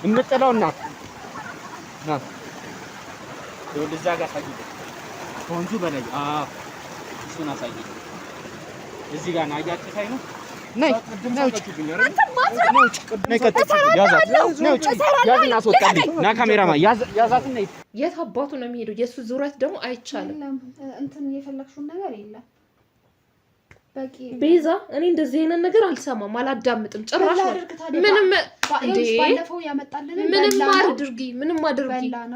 የምጥለውና ና ወደዛ ጋር ሳይኝ ወንዙ በላይ እሱን አሳይ እዚህ ጋር ነው አያችሁ ሳይ ነው ነይ ያዝና አስወጣልኝ ና ካሜራማን ያዛት ነይ የት አባቱ ነው የሚሄደው የሱ ዙረት ደግሞ አይቻልም እንትን የፈለግሽውን ነገር የለም በቂ ቤዛ እኔ እንደዚህ አይነት ነገር አልሰማም አላዳምጥም ጭራሽ ምንም ባለፈው ያመጣልን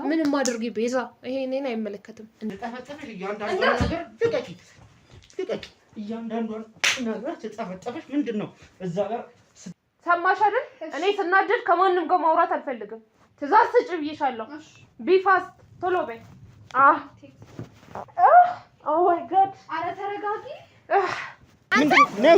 ምንም አድርጊ ቤዛ ይሄ እኔን አይመለከትም እንጠፈጠፈሽ እያንዳንዱ ነገር ተጠፈጠፈሽ ምንድነው እዛ ጋር ሰማሽ አይደል እኔ ስናደድ ከማንም ጋር ማውራት አልፈልግም ትእዛዝ ስጭ ብዬሻለሁ ቢፋስ ቶሎ በይ ኦ ማይ ጋድ አረ ተረጋጊ ምንድነው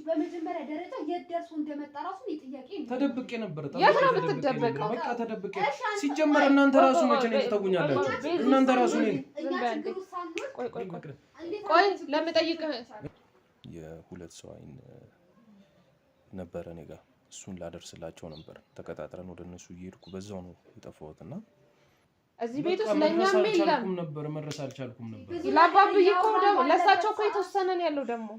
በመጀመሪያ ደረጃ የደርሶ እንደመጣ ራሱ ጥያቄ ነው ተደብቄ ነበር የት ነው የምትደበቀው በቃ ተደብቄ ሲጀመር እናንተ ራሱ መቼ ነው ተተጉኛላችሁ እናንተ ራሱ ነኝ ቆይ ለምጠይቅህ የሁለት ሰው አይን ነበር እኔ ጋር እሱን ላደርስላቸው ነበር ተቀጣጥረን ወደ እነሱ እየሄድኩ በዛው ነው የጠፋሁትና እዚህ ቤት ውስጥ ለኛም የለም ነበር መድረስ አልቻልኩም ነበር ይላባብይ እኮ ደግሞ ለሳቸው እኮ የተወሰነ ነው ያለው ደግሞ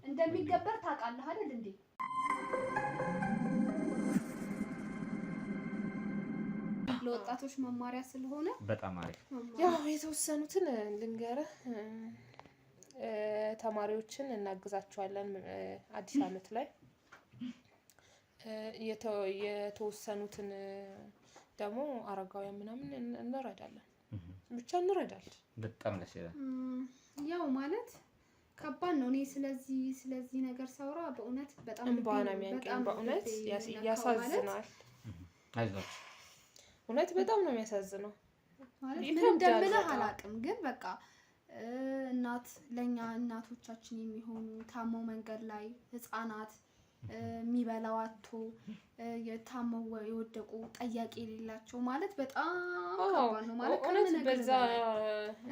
እንደሚገበር ታውቃለህ አይደል እንዴ ለወጣቶች መማሪያ ስለሆነ በጣም አሪፍ ያው የተወሰኑትን ልንገርህ ተማሪዎችን እናግዛቸዋለን አዲስ አመት ላይ የተወሰኑትን ደግሞ አረጋውያን ምናምን እንረዳለን ብቻ እንረዳለን በጣም ደስ ይላል ያው ማለት ከባድ ነው እኔ ስለዚህ ነገር ሳውራ በእውነት በጣም እንባና የሚያንቀኝ በእውነት ያሳዝናል አይዞሽ እውነት በጣም ነው የሚያሳዝነው ማለት ምን እንደምልህ አላውቅም ግን በቃ ለኛ እናቶቻችን የሚሆኑ ታመው መንገድ ላይ ህፃናት የሚበላው አጥቶ የታመው የወደቁ ጠያቂ የሌላቸው ማለት በጣም ከባድ ነው ማለት እውነት በዛ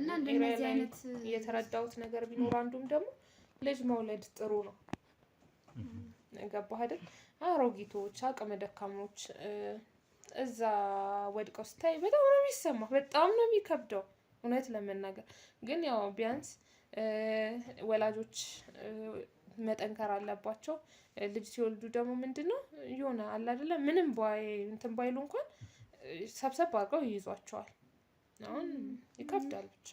እና እንደዚህ አይነት የተረዳሁት ነገር ቢኖር አንዱም ደግሞ ልጅ መውለድ ጥሩ ነው ገባህ አይደል አሮጊቶች አቅመ ደካሞች እዛ ወድቀው ስታይ በጣም ነው የሚሰማው በጣም ነው የሚከብደው እውነት ለመናገር ግን ያው ቢያንስ ወላጆች መጠንከር አለባቸው ልጅ ሲወልዱ ደግሞ ምንድነው ይሆነ አለ አይደለ ምንም እንትን ባይሉ እንኳን ሰብሰብ አድርገው ይይዟቸዋል አሁን ይከብዳል ብቻ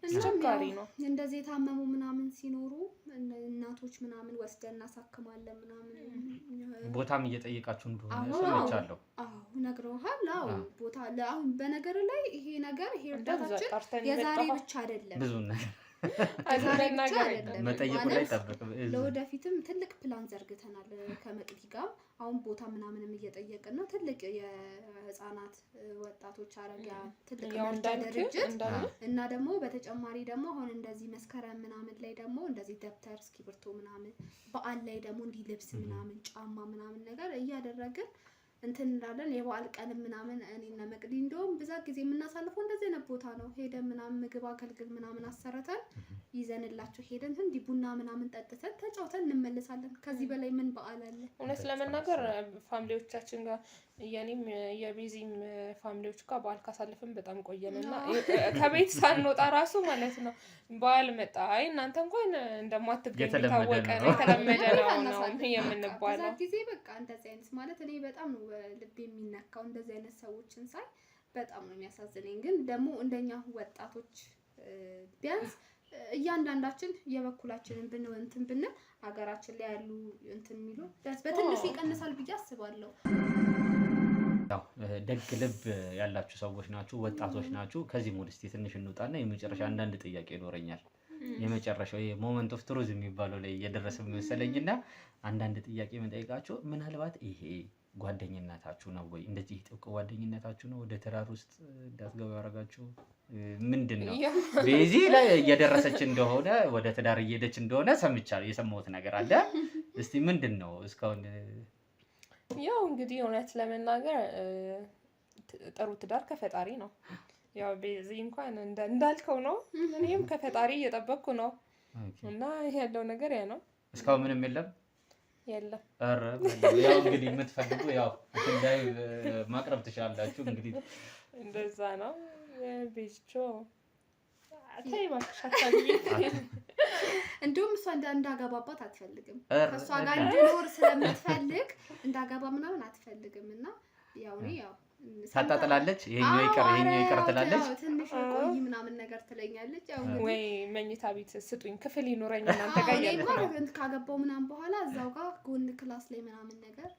አስቸጋሪ ነው እንደዚህ የታመሙ ምናምን ሲኖሩ እናቶች ምናምን ወስደን እናሳክማለን ምናምን ቦታም እየጠየቃችሁ እንደሆነ ሰምቻለሁ አዎ ነግረውሃል አዎ ቦታ አሁን በነገር ላይ ይሄ እርዳታችን የዛሬ ብቻ አይደለም ብዙ ነገር መጠየቁ ላይ ተጠብቅ ለወደፊትም ትልቅ ፕላን ዘርግተናል ከመቅዲ ጋር አሁን ቦታ ምናምንም እየጠየቅን ነው ትልቅ የህፃናት ወጣቶች አረጋ ትልቅ ድርጅት እና ደግሞ በተጨማሪ ደግሞ አሁን እንደዚህ መስከረም ምናምን ላይ ደግሞ እንደዚህ ደብተር እስክሪብቶ ምናምን በዓል ላይ ደግሞ እንዲህ ልብስ ምናምን ጫማ ምናምን ነገር እያደረግን እንትን እንዳለን የበዓል ቀን ምናምን እኔና መቅዲ እንደውም ብዛት ጊዜ የምናሳልፈው እንደዚህ አይነት ቦታ ነው ሄደን ምናምን ምግብ አገልግል ምናምን አሰረተን ይዘንላችሁ ሄደን እንዲህ ቡና ምናምን ጠጥተን ተጫውተን እንመለሳለን ከዚህ በላይ ምን በዓል አለ እውነት ለመናገር ፋሚሊዎቻችን ጋር የኔም የቤዚም ፋሚሊዎች ጋር በዓል ካሳልፈን በጣም ቆየንና ከቤት ሳንወጣ ራሱ ማለት ነው በዓል መጣ አይ እናንተ እንኳን እንደማትገኙ ታወቀ ነው የተለመደ ነው የምንባለው ጊዜ በቃ እንደዚህ አይነት ማለት እኔ በጣም ነው ልብ የሚነካው እንደዚህ አይነት ሰዎችን ሳይ በጣም ነው የሚያሳዝነኝ ግን ደግሞ እንደኛ ወጣቶች ቢያንስ እያንዳንዳችን የበኩላችንን ብንል ሀገራችን ላይ ያሉ እንትን የሚሉ በትንሹ ይቀንሳል ብዬ አስባለሁ ያው ደግ ልብ ያላችሁ ሰዎች ናችሁ ወጣቶች ናችሁ ከዚህ ሞድ እስቲ ትንሽ እንውጣና የመጨረሻ አንዳንድ ጥያቄ ይኖረኛል የመጨረሻው ሞመንት ኦፍ ትሩዝ የሚባለው ላይ እየደረሰ መሰለኝና አንዳንድ ጥያቄ መጠየቃችሁ ምናልባት ይሄ ጓደኝነታችሁ ነው ወይ እንደዚህ ጥብቅ ጓደኝነታችሁ ነው ወደ ተራር ውስጥ እንዳትገቡ ያረጋችሁ ምንድነው ቤዚ ላይ እየደረሰች እንደሆነ ወደ ትዳር እየሄደች እንደሆነ ሰምቻለሁ የሰማሁት ነገር አለ እስቲ ምንድነው እስካሁን ያው እንግዲህ እውነት ለመናገር ጥሩ ትዳር ከፈጣሪ ነው ያው ቤዚ እንኳን እንዳልከው ነው እኔም ከፈጣሪ እየጠበቅኩ ነው እና ያለው ነገር ያ ነው እስካሁን ምንም የለም የለም። ኧረ ያው እንግዲህ የምትፈልጉ ያው ላይ ማቅረብ ትችላላችሁ። እንግዲህ እንደዛ ነው። ቤዝቾ አታይ ማሻሻል እንደውም እሷ እንዳገባባት አትፈልግም። ከእሷ ጋር እንድኖር ስለምትፈልግ እንዳገባ ምናምን አትፈልግም። እና ያው እኔ ያው ታጣጥላለች። ይሄኛው ይቀር ትላለች። ትንሽ ቆይ ምናምን ነገር ትለኛለች። ያው ወይ መኝታ ቤት ስጡኝ ክፍል ይኖረኝ እናንተ ጋር ያለው ነው። ካገባው ምናምን በኋላ እዛው ጋር ጎን ክላስ ላይ ምናምን ነገር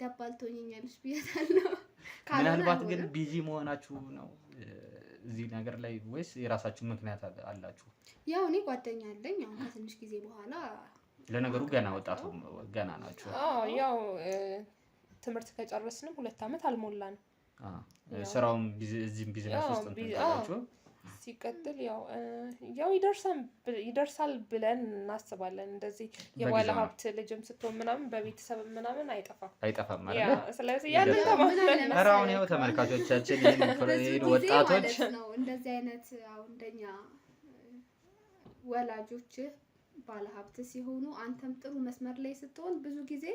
ደባል ትሆኛለሽ ብያታለሁ። ምናልባት ግን ቢዚ መሆናችሁ ነው እዚህ ነገር ላይ ወይስ የራሳችሁ ምክንያት አላችሁ? ያው እኔ ጓደኛ አለኝ። አሁን ከትንሽ ጊዜ በኋላ ለነገሩ ገና ወጣቱ ገና ናችሁ። ያው ትምህርት ከጨረስንም 2 አመት አልሞላንም። ስራውም እዚህም ቢዝነስ ውስጥ እንታያችሁ ሲቀጥል ያው ይደርሳል ብለን እናስባለን። እንደዚህ የባለ ሀብት ልጅም ስትሆን ምናምን በቤተሰብ ምናምን አይጠፋም ማለት ነው። ስለዚህ ያንን ተማምነን አሁን ያው ተመልካቾቻችን ይሄን ወጣቶች ነው እንደዚህ አይነት አሁን እንደኛ ወላጆች ባለ ሀብት ሲሆኑ አንተም ጥሩ መስመር ላይ ስትሆን ብዙ ጊዜ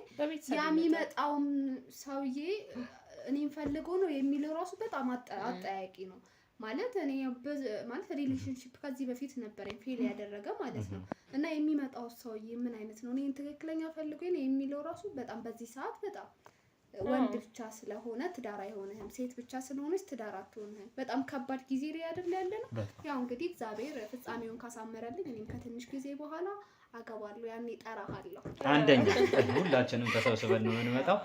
የሚመጣውም ሰውዬ እኔን ፈልጎ ነው የሚለው ራሱ በጣም አጠያቂ ነው። ማለት እኔ ማለት ሪሌሽንሺፕ ከዚህ በፊት ነበረኝ ፌል ያደረገ ማለት ነው። እና የሚመጣው ሰውዬ ምን አይነት ነው እኔን ትክክለኛ ፈልጎኝ ነው የሚለው ራሱ በጣም በዚህ ሰዓት በጣም ወንድ ብቻ ስለሆነ ትዳር አይሆንህም፣ ሴት ብቻ ስለሆነች ትዳር አትሆንህም። በጣም ከባድ ጊዜ ላይ አይደል ያለ ነው። ያው እንግዲህ እግዚአብሔር ፍጻሜውን ካሳመረልኝ እኔም ከትንሽ ጊዜ በኋላ አገባለሁ። ያኔ እጠራሃለሁ። አንደኛ ሁላችንም ተሰብስበን ነው የምንመጣው።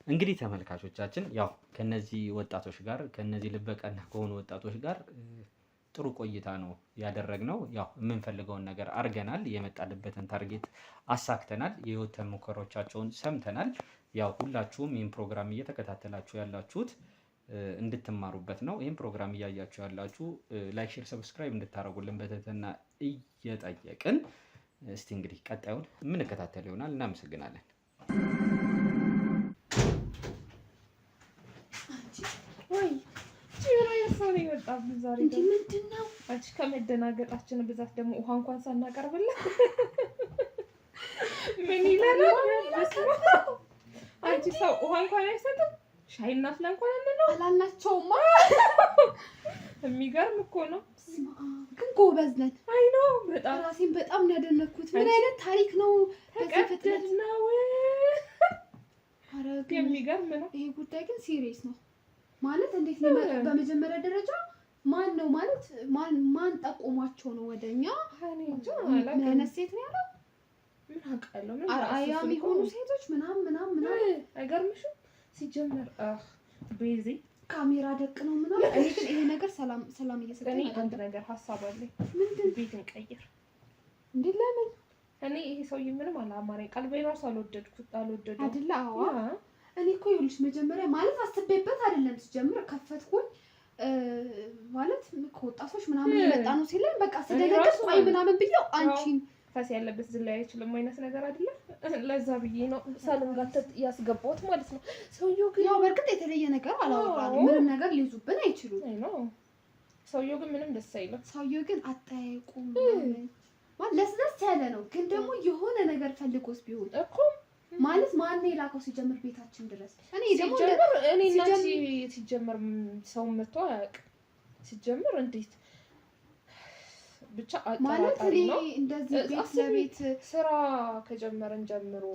እንግዲህ ተመልካቾቻችን ያው ከነዚህ ወጣቶች ጋር ከነዚህ ልበቀና ከሆኑ ወጣቶች ጋር ጥሩ ቆይታ ነው ያደረግነው። ያው የምንፈልገውን ነገር አድርገናል። የመጣልበትን ታርጌት አሳክተናል። የህይወት ተሞክሮቻቸውን ሰምተናል። ያው ሁላችሁም ይህን ፕሮግራም እየተከታተላችሁ ያላችሁት እንድትማሩበት ነው። ይህን ፕሮግራም እያያችሁ ያላችሁ ላይክ፣ ሼር፣ ሰብስክራይብ እንድታደርጉልን በትህትና እየጠየቅን እስቲ እንግዲህ ቀጣዩን የምንከታተል ይሆናል። እናመሰግናለን። ምንድነው አንቺ ከመደናገጣችን ብዛት ደግሞ ውሃ እንኳን ሳናቀርብለት ምን ይላል? አንቺ ሰው ውሃ እንኳን አይሰጥም። ሻይ እናፍላ እንኳን እንለው አላልናቸውማ። የሚገርም እኮ ነው። ግን ጎበዝ ነን። አይ ነው በጣም ራሴን በጣም ነው ያደነኩት። ምን አይነት ታሪክ ነው ተቀደድ ነው። ኧረ የሚገርም ነው። ይሄ ጉዳይ ግን ሲሪየስ ነው ማለት እንዴት ነው? በመጀመሪያ ደረጃ ማን ነው ማለት ማን ጠቆማቸው ነው ወደኛ? ምን አይነት ሴት ነው ያለው? ምን አውቃለሁ። አርአያ የሚሆኑ ሴቶች ምናምን አይገርምሽም? ሲጀመር ቤዚ ካሜራ ደቅ ነው ምናምን። እኔ ግን ይሄ ነገር ሰላም እየሰጠኝ እኔ አንድ ነገር ሀሳብ አለኝ። ምንድን ቤት እንቀይር እንዴ? ለምን? እኔ ይሄ ሰውዬ ምንም አላማረኝ። ቀልቤ ራሱ አልወደድኩት አይደለ? አዎ እኔ እኮ ይኸውልሽ መጀመሪያ ማለት አስቤበት አይደለም ሲጀምር ከፈትኩኝ ማለት ከወጣቶች ምናምን የመጣ ነው ሲለኝ በቃ ስለደረስ ቆይ ምናምን ብዬው አንቺን ፈስ ያለበት ዝላይ አይችልም አይነት ነገር አይደለም። ለዛ ብዬ ነው ሳሎን ጋር ያስገባሁት ማለት ነው። ሰውዬው ግን ያው በርግጥ የተለየ ነገር አላወራንም። ምንም ነገር ሊይዙብን አይችሉም። አይ ነው ሰውዬው ግን ምንም ደስ አይልም። ሰውዬው ግን አጠያይቁም ማለት ለስለስ ያለ ነው። ግን ደግሞ የሆነ ነገር ፈልጎስ ቢሆን እኮ ማለት ማን የላከው ሲጀምር ቤታችን ድረስ እኔ ደግሞ ሲጀምር ሰው መጥቶ አያውቅም። ሲጀምር እንዴት ብቻ አጠራጣሪ ነው። እንደዚህ ቤት ለቤት ስራ ከጀመረን ጀምሮ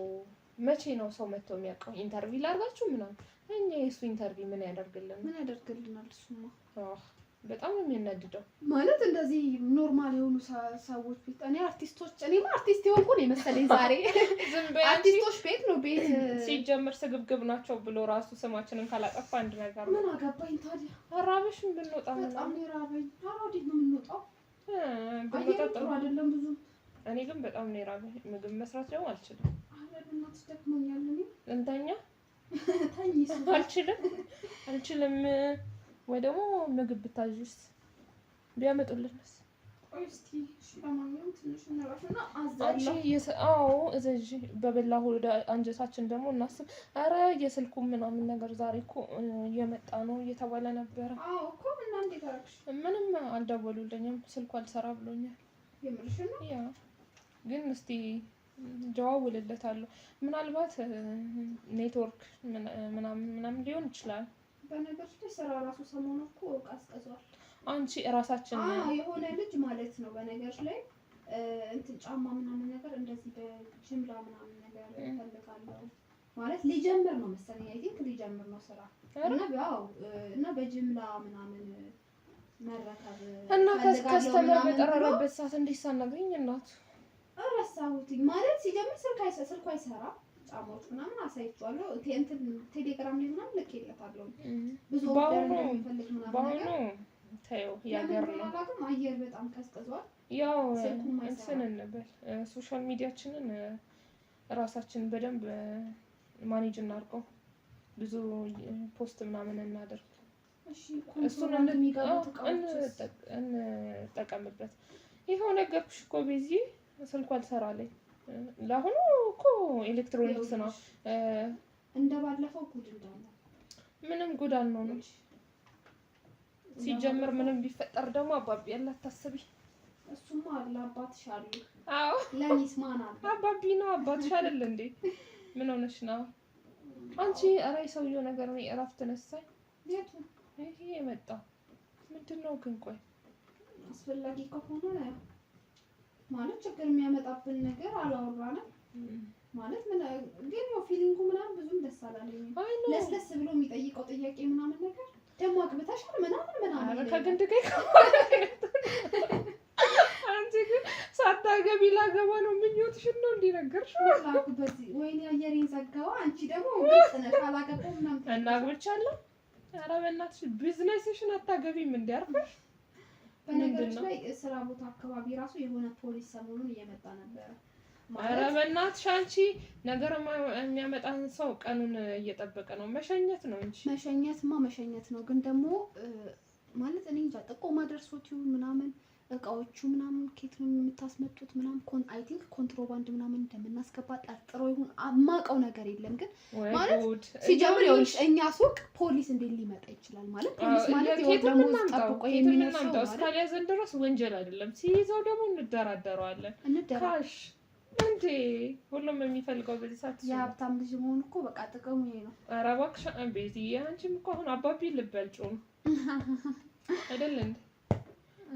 መቼ ነው ሰው መጥቶ የሚያውቀው? ኢንተርቪው ላርጋችሁ ምናምን እኛ የሱ ኢንተርቪው ምን ያደርግልናል? እሱማ በጣም ነው የሚያናድደው። ማለት እንደዚህ ኖርማል የሆኑ ሰዎች ቤት እኔማ አርቲስት የሆንኩ ነው የመሰለኝ ዛሬ። አርቲስቶች ቤት ነው ቤት ሲጀምር ስግብግብ ናቸው ብሎ ራሱ ስማችንን ካላጠፋ አንድ ነገር ምን አገባኝ ታዲያ? አራበሽም ብንወጣ በጣም የራበኝ። ወዴት ነው የምንወጣው? ጥሩ አይደለም ብዙ። እኔ ግን በጣም ነው የራበኝ። ምግብ መስራት ደግሞ አልችልም። እናትሽ ደክሞኛል። እኔ እንተኛ አልችልም። ወይ ደግሞ ምግብ ብታዥስ ቢያመጡልንስ? እስቲ ለማንኛውም ትንሽ እንረፍና አዛለሁ። እዚህ በበላሁ አንጀታችን ደግሞ እናስብ። ኧረ የስልኩ ምናምን ነገር ዛሬ እኮ እየመጣ ነው እየተባለ ነበረ። እኮ እና እንዴት አደረግሽ? ምንም አልደወሉልኝም። ስልኩ አልሰራ ብሎኛል። የምርሽ ነው? ያ ግን እስቲ ደዋውልለታለሁ። ምናልባት ኔትወርክ ምናምን ሊሆን ይችላል። በነገሮች ላይ ስራ ራሱ ሰሞኑን እኮ ቀዝቅዟል። አንቺ እራሳችን የሆነ ልጅ ማለት ነው በነገሮች ላይ እንትን ጫማ ምናምን ነገር እንደዚህ በጅምላ ምናምን ነገር እፈልጋለሁ ማለት ሊጀምር ነው መሰለኝ። አይ ቲንክ ሊጀምር ነው ስራ እና በጅምላ ምናምን መረከብ እና ከስተመር በጠራረበት ሰዓት እንዴት ሳናገኝ እናት እረሳሁትኝ ማለት ሲጀምር ስልኩ አይሰራ ጫማዎች ምናምን አሳይቼዋለሁ። እንትን ቴሌግራም ላይ ምናምን ልኬለታለሁ። ብዙ ኦርደር እንደሚፈልግ ምናምን ነገር ታየው ያገር ነው። አላውቅም አየር በጣም ቀዝቅዟል። ያው እንትን እንበል ሶሻል ሚዲያችንን ራሳችን በደንብ ማኔጅ እናድርገው። ብዙ ፖስት ምናምን እናደርግ። እሺ እሱን እንደሚገቡት እንጠቀምበት። ይሄው ነገርኩሽ እኮ ቤዚ ስልኩ አልሰራለኝ። ለአሁኑ እኮ ኤሌክትሮኒክስ ነው። እንደባለፈው ጉድ እንዳለ ምንም ጉድ አልሆነም። ሲጀምር ምንም ቢፈጠር ደግሞ አባቢ ያለ አታስቢ። እሱማ አለ አባትሽ አሉ። አዎ ለኔስ ማን አለ? አባቢ ነው አባትሽ አይደል እንዴ? ምን ሆነሽ ነው አንቺ? ኧረ የሰውየው ነገር ነው እረፍት ነሳኝ። የቱ ይሄ የመጣው ምንድነው ግን? ቆይ አስፈላጊ ከሆነ ማለት ችግር የሚያመጣብን ነገር አላወራንም ማለት ምን ግን ያው ፊሊንጉ ምናምን ብዙም ደስ አላለኝም። ለስለስ ብሎ የሚጠይቀው ጥያቄ ምናምን ነገር ደግሞ አግብተሻል ምናምን ከግንድ ጋር አንቺ ግን ሳታገቢ ላገባ ነው ምኞትሽን ነው እንዲነገርሽ ማለት በዚህ ወይኔ አየሬን ዘጋዋ። አንቺ ደግሞ ግልጽ ነሽ አላገባም ምናምን እና አግብቻለሁ። ኧረ በእናትሽ ቢዝነስሽን አታገቢም እንዲያርፈሽ። በነገሮች ላይ ስራ ቦታ አካባቢ ራሱ የሆነ ፖሊስ ሰሞኑን እየመጣ ነበረ። ኧረ በእናትሽ አንቺ ነገር የሚያመጣን ሰው ቀኑን እየጠበቀ ነው። መሸኘት ነው እንጂ መሸኘት ነው። ግን ደግሞ ማለት እኔ እንጃ ጥቆማ ደርሶት ይሁን ምናምን እቃዎቹ ምናምን ኬት ነው የምታስመጡት ምናምን አይ ቲንክ ኮንትሮባንድ ምናምን እንደምናስገባ ጠርጥሮ ይሁን አማቀው ነገር የለም። ግን ማለት ሲጀምር ይኸውልሽ እኛ ሱቅ ፖሊስ እንዴት ሊመጣ ይችላል? ማለት ፖሊስ ማለት ደግሞ ጠብቆ የሚነሳው እስካልያዘን ድረስ ወንጀል አይደለም። ሲይዘው ደግሞ እንደራደረዋለን። ካሽ እንዴ ሁሉም የሚፈልገው በዚህ ሰዓት የሀብታም ልጅ መሆን እኮ በቃ ጥቅሙ ይሄ ነው። ኧረ እባክሽ ቤቲ አንቺም እኮ አሁን አባቢ ልበልጪው ነው አይደል እንዴ?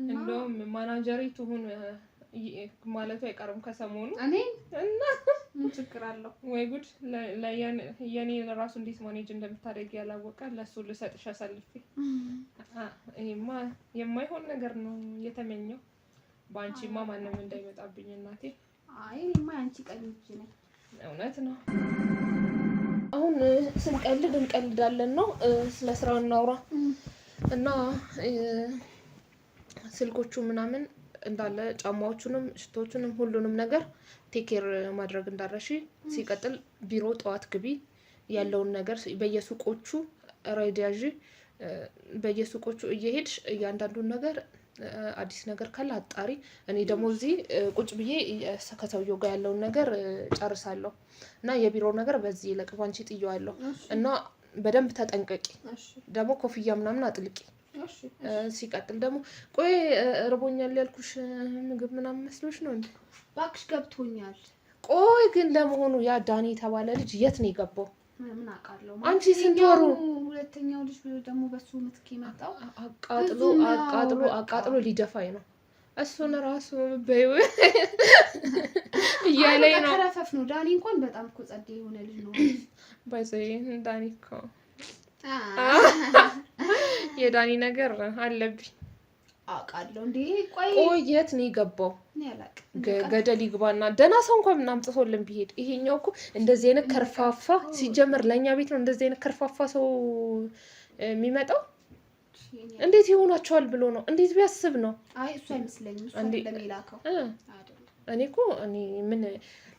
እንደውም ማናጀሪ ትሁን ማለቱ አይቀርም ከሰሞኑ እኔ እና ምን ችግር አለው? ወይ ጉድ! የኔ ራሱ እንዴት ማኔጅ እንደምታደርጊ ያላወቀ ለሱ ልሰጥሽ አሳልፌ። ይሄማ የማይሆን ነገር ነው የተመኘው። በአንቺማ ማንም እንዳይመጣብኝ እናቴ። አይ እኔማ አንቺ ቀኝ እጅ ነኝ። እውነት ነው። አሁን ስንቀልድ እንቀልዳለን ነው። ስለ ስራው እናውራ እና ስልኮቹ ምናምን እንዳለ ጫማዎቹንም ሽቶቹንም ሁሉንም ነገር ቴኬር ማድረግ እንዳረሽ። ሲቀጥል ቢሮ ጠዋት ግቢ ያለውን ነገር በየሱቆቹ ራይዲያጂ በየሱቆቹ እየሄድሽ እያንዳንዱን ነገር አዲስ ነገር ካለ አጣሪ። እኔ ደግሞ እዚህ ቁጭ ብዬ ከሰውየው ጋር ያለውን ነገር ጨርሳለሁ እና የቢሮ ነገር በዚህ ለቅባንቺ ጥየዋለሁ እና በደንብ ተጠንቀቂ። ደግሞ ኮፍያ ምናምን አጥልቂ። ሲቀጥል ደግሞ ቆይ እርቦኛል ያልኩሽ ምግብ ምናምን መስሎሽ ነው እንዴ? እባክሽ ገብቶኛል። ቆይ ግን ለመሆኑ ያ ዳኒ የተባለ ልጅ የት ነው የገባው? ምን አውቃለሁ። አንቺ ስንት ወሩ? ሁለተኛው ልጅ ደግሞ በሱ ምትክ የመጣው አቃጥሎ ሊደፋኝ ነው። እሱን ራሱ በይው እያለኝ ነው። ተረፈፍ ነው። ዳኒ እንኳን በጣም እኮ ጸዴ የሆነ ልጅ ነው። ባይዘይ ዳኒ እኮ የዳኒ ነገር አለብኝ አውቃለሁ። እንዴ ቆይ የት ነው የገባው? እኔ አላውቅም። ገደል ይግባና ደህና ሰው እንኳን ምናምን አምጥቶልን ቢሄድ። ይሄኛው እኮ እንደዚህ አይነት ከርፋፋ ሲጀምር ለኛ ቤት ነው እንደዚህ አይነት ከርፋፋ ሰው የሚመጣው። እንዴት ይሆናቸዋል ብሎ ነው? እንዴት ቢያስብ ነው? አይ እሱ አይመስለኝም። እሱ እንደሚላከው አይደለም። እኔ እኮ ምን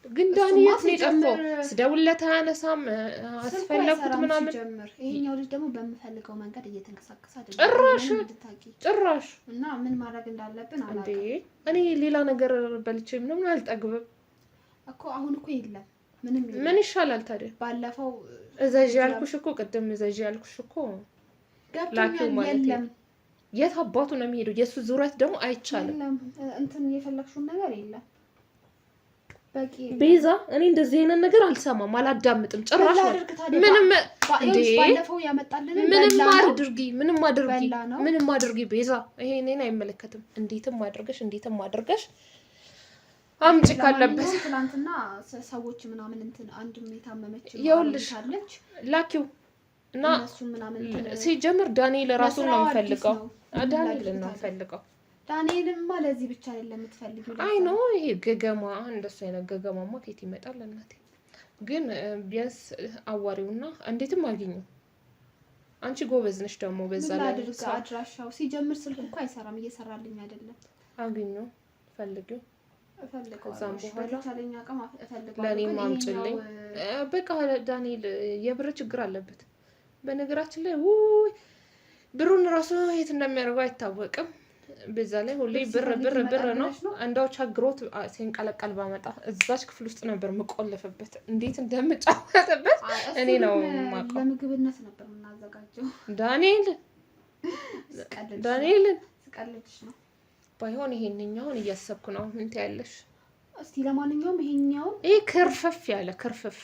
ግን ዳኒ የት ነው የጠፋው? ስደውልለት አያነሳም። አስፈለኩት ምናምን ጀመር። ይሄኛው ልጅ ደግሞ በምፈልገው መንገድ እየተንቀሳቀሰ አይደለም ጭራሽ እና ምን ማድረግ እንዳለብን አላውቅም። እኔ ሌላ ነገር በልቼ ምንም አልጠግብም እኮ አሁን እኮ የለም ምንም የለም። ምን ይሻላል ታዲያ? ባለፈው እዛዥ ያልኩሽ እኮ ቅድም እዛዥ ያልኩሽ እኮ ገብቶኛል። የለም የት አባቱ ነው የሚሄደው? የሱ ዙረት ደግሞ አይቻልም። የለም እንትን የፈለግሽውን ነገር የለም። ቤዛ እኔ እንደዚህ አይነት ነገር አልሰማም አላዳምጥም ጭራሽ ምንም ባለፈው ያመጣልን ምንም አድርጊ ቤዛ ይሄ እኔን አይመለከትም እንዴትም አድርገሽ አምጪ ካለበት ትናንትና ሰዎች ምናምን እንትን አንድ የታመመች ይኸውልሽ ላኪው እና ሲጀምር ዳንኤል ራሱን ነው የሚፈልገው ዳንኤልማ ለዚህ ብቻ አይደለም የምትፈልጊው አይ ነው ይሄ ገገማ እንደሱ አይነት ገገማማ ከየት ይመጣል እናቴ ግን ቢያንስ አዋሪውና እንዴትም አግኙ አንቺ ጎበዝ ነሽ ደግሞ በዛ ላይ አድራሻው ሲጀምር ስልክ እንኳን አይሰራም እየሰራልኝ አይደለም አግኙ ፈልጊው ከዛም በኋላ ታለኛ አቀም እፈልጋለሁ ለኔም አምጪልኝ በቃ ዳንኤል የብር ችግር አለበት በነገራችን ላይ ብሩን ራሱ የት እንደሚያደርገው አይታወቅም በዛ ላይ ሁሌ ብር ነው አንዳው ቸግሮት ሲንቀለቀል ባመጣ እዛች ክፍል ውስጥ ነበር መቆለፈበት እንዴት እንደምጫወተበት እኔ ነው ማቀው ለምግብነት ነበር እናዘጋጀው ዳንኤል ስቀልድሽ ነው ባይሆን ይሄንኛውን እያሰብኩ ነው ምን ታያለሽ እስቲ ለማንኛውም ይሄኛው ክርፍፍ ያለ ክርፍፍ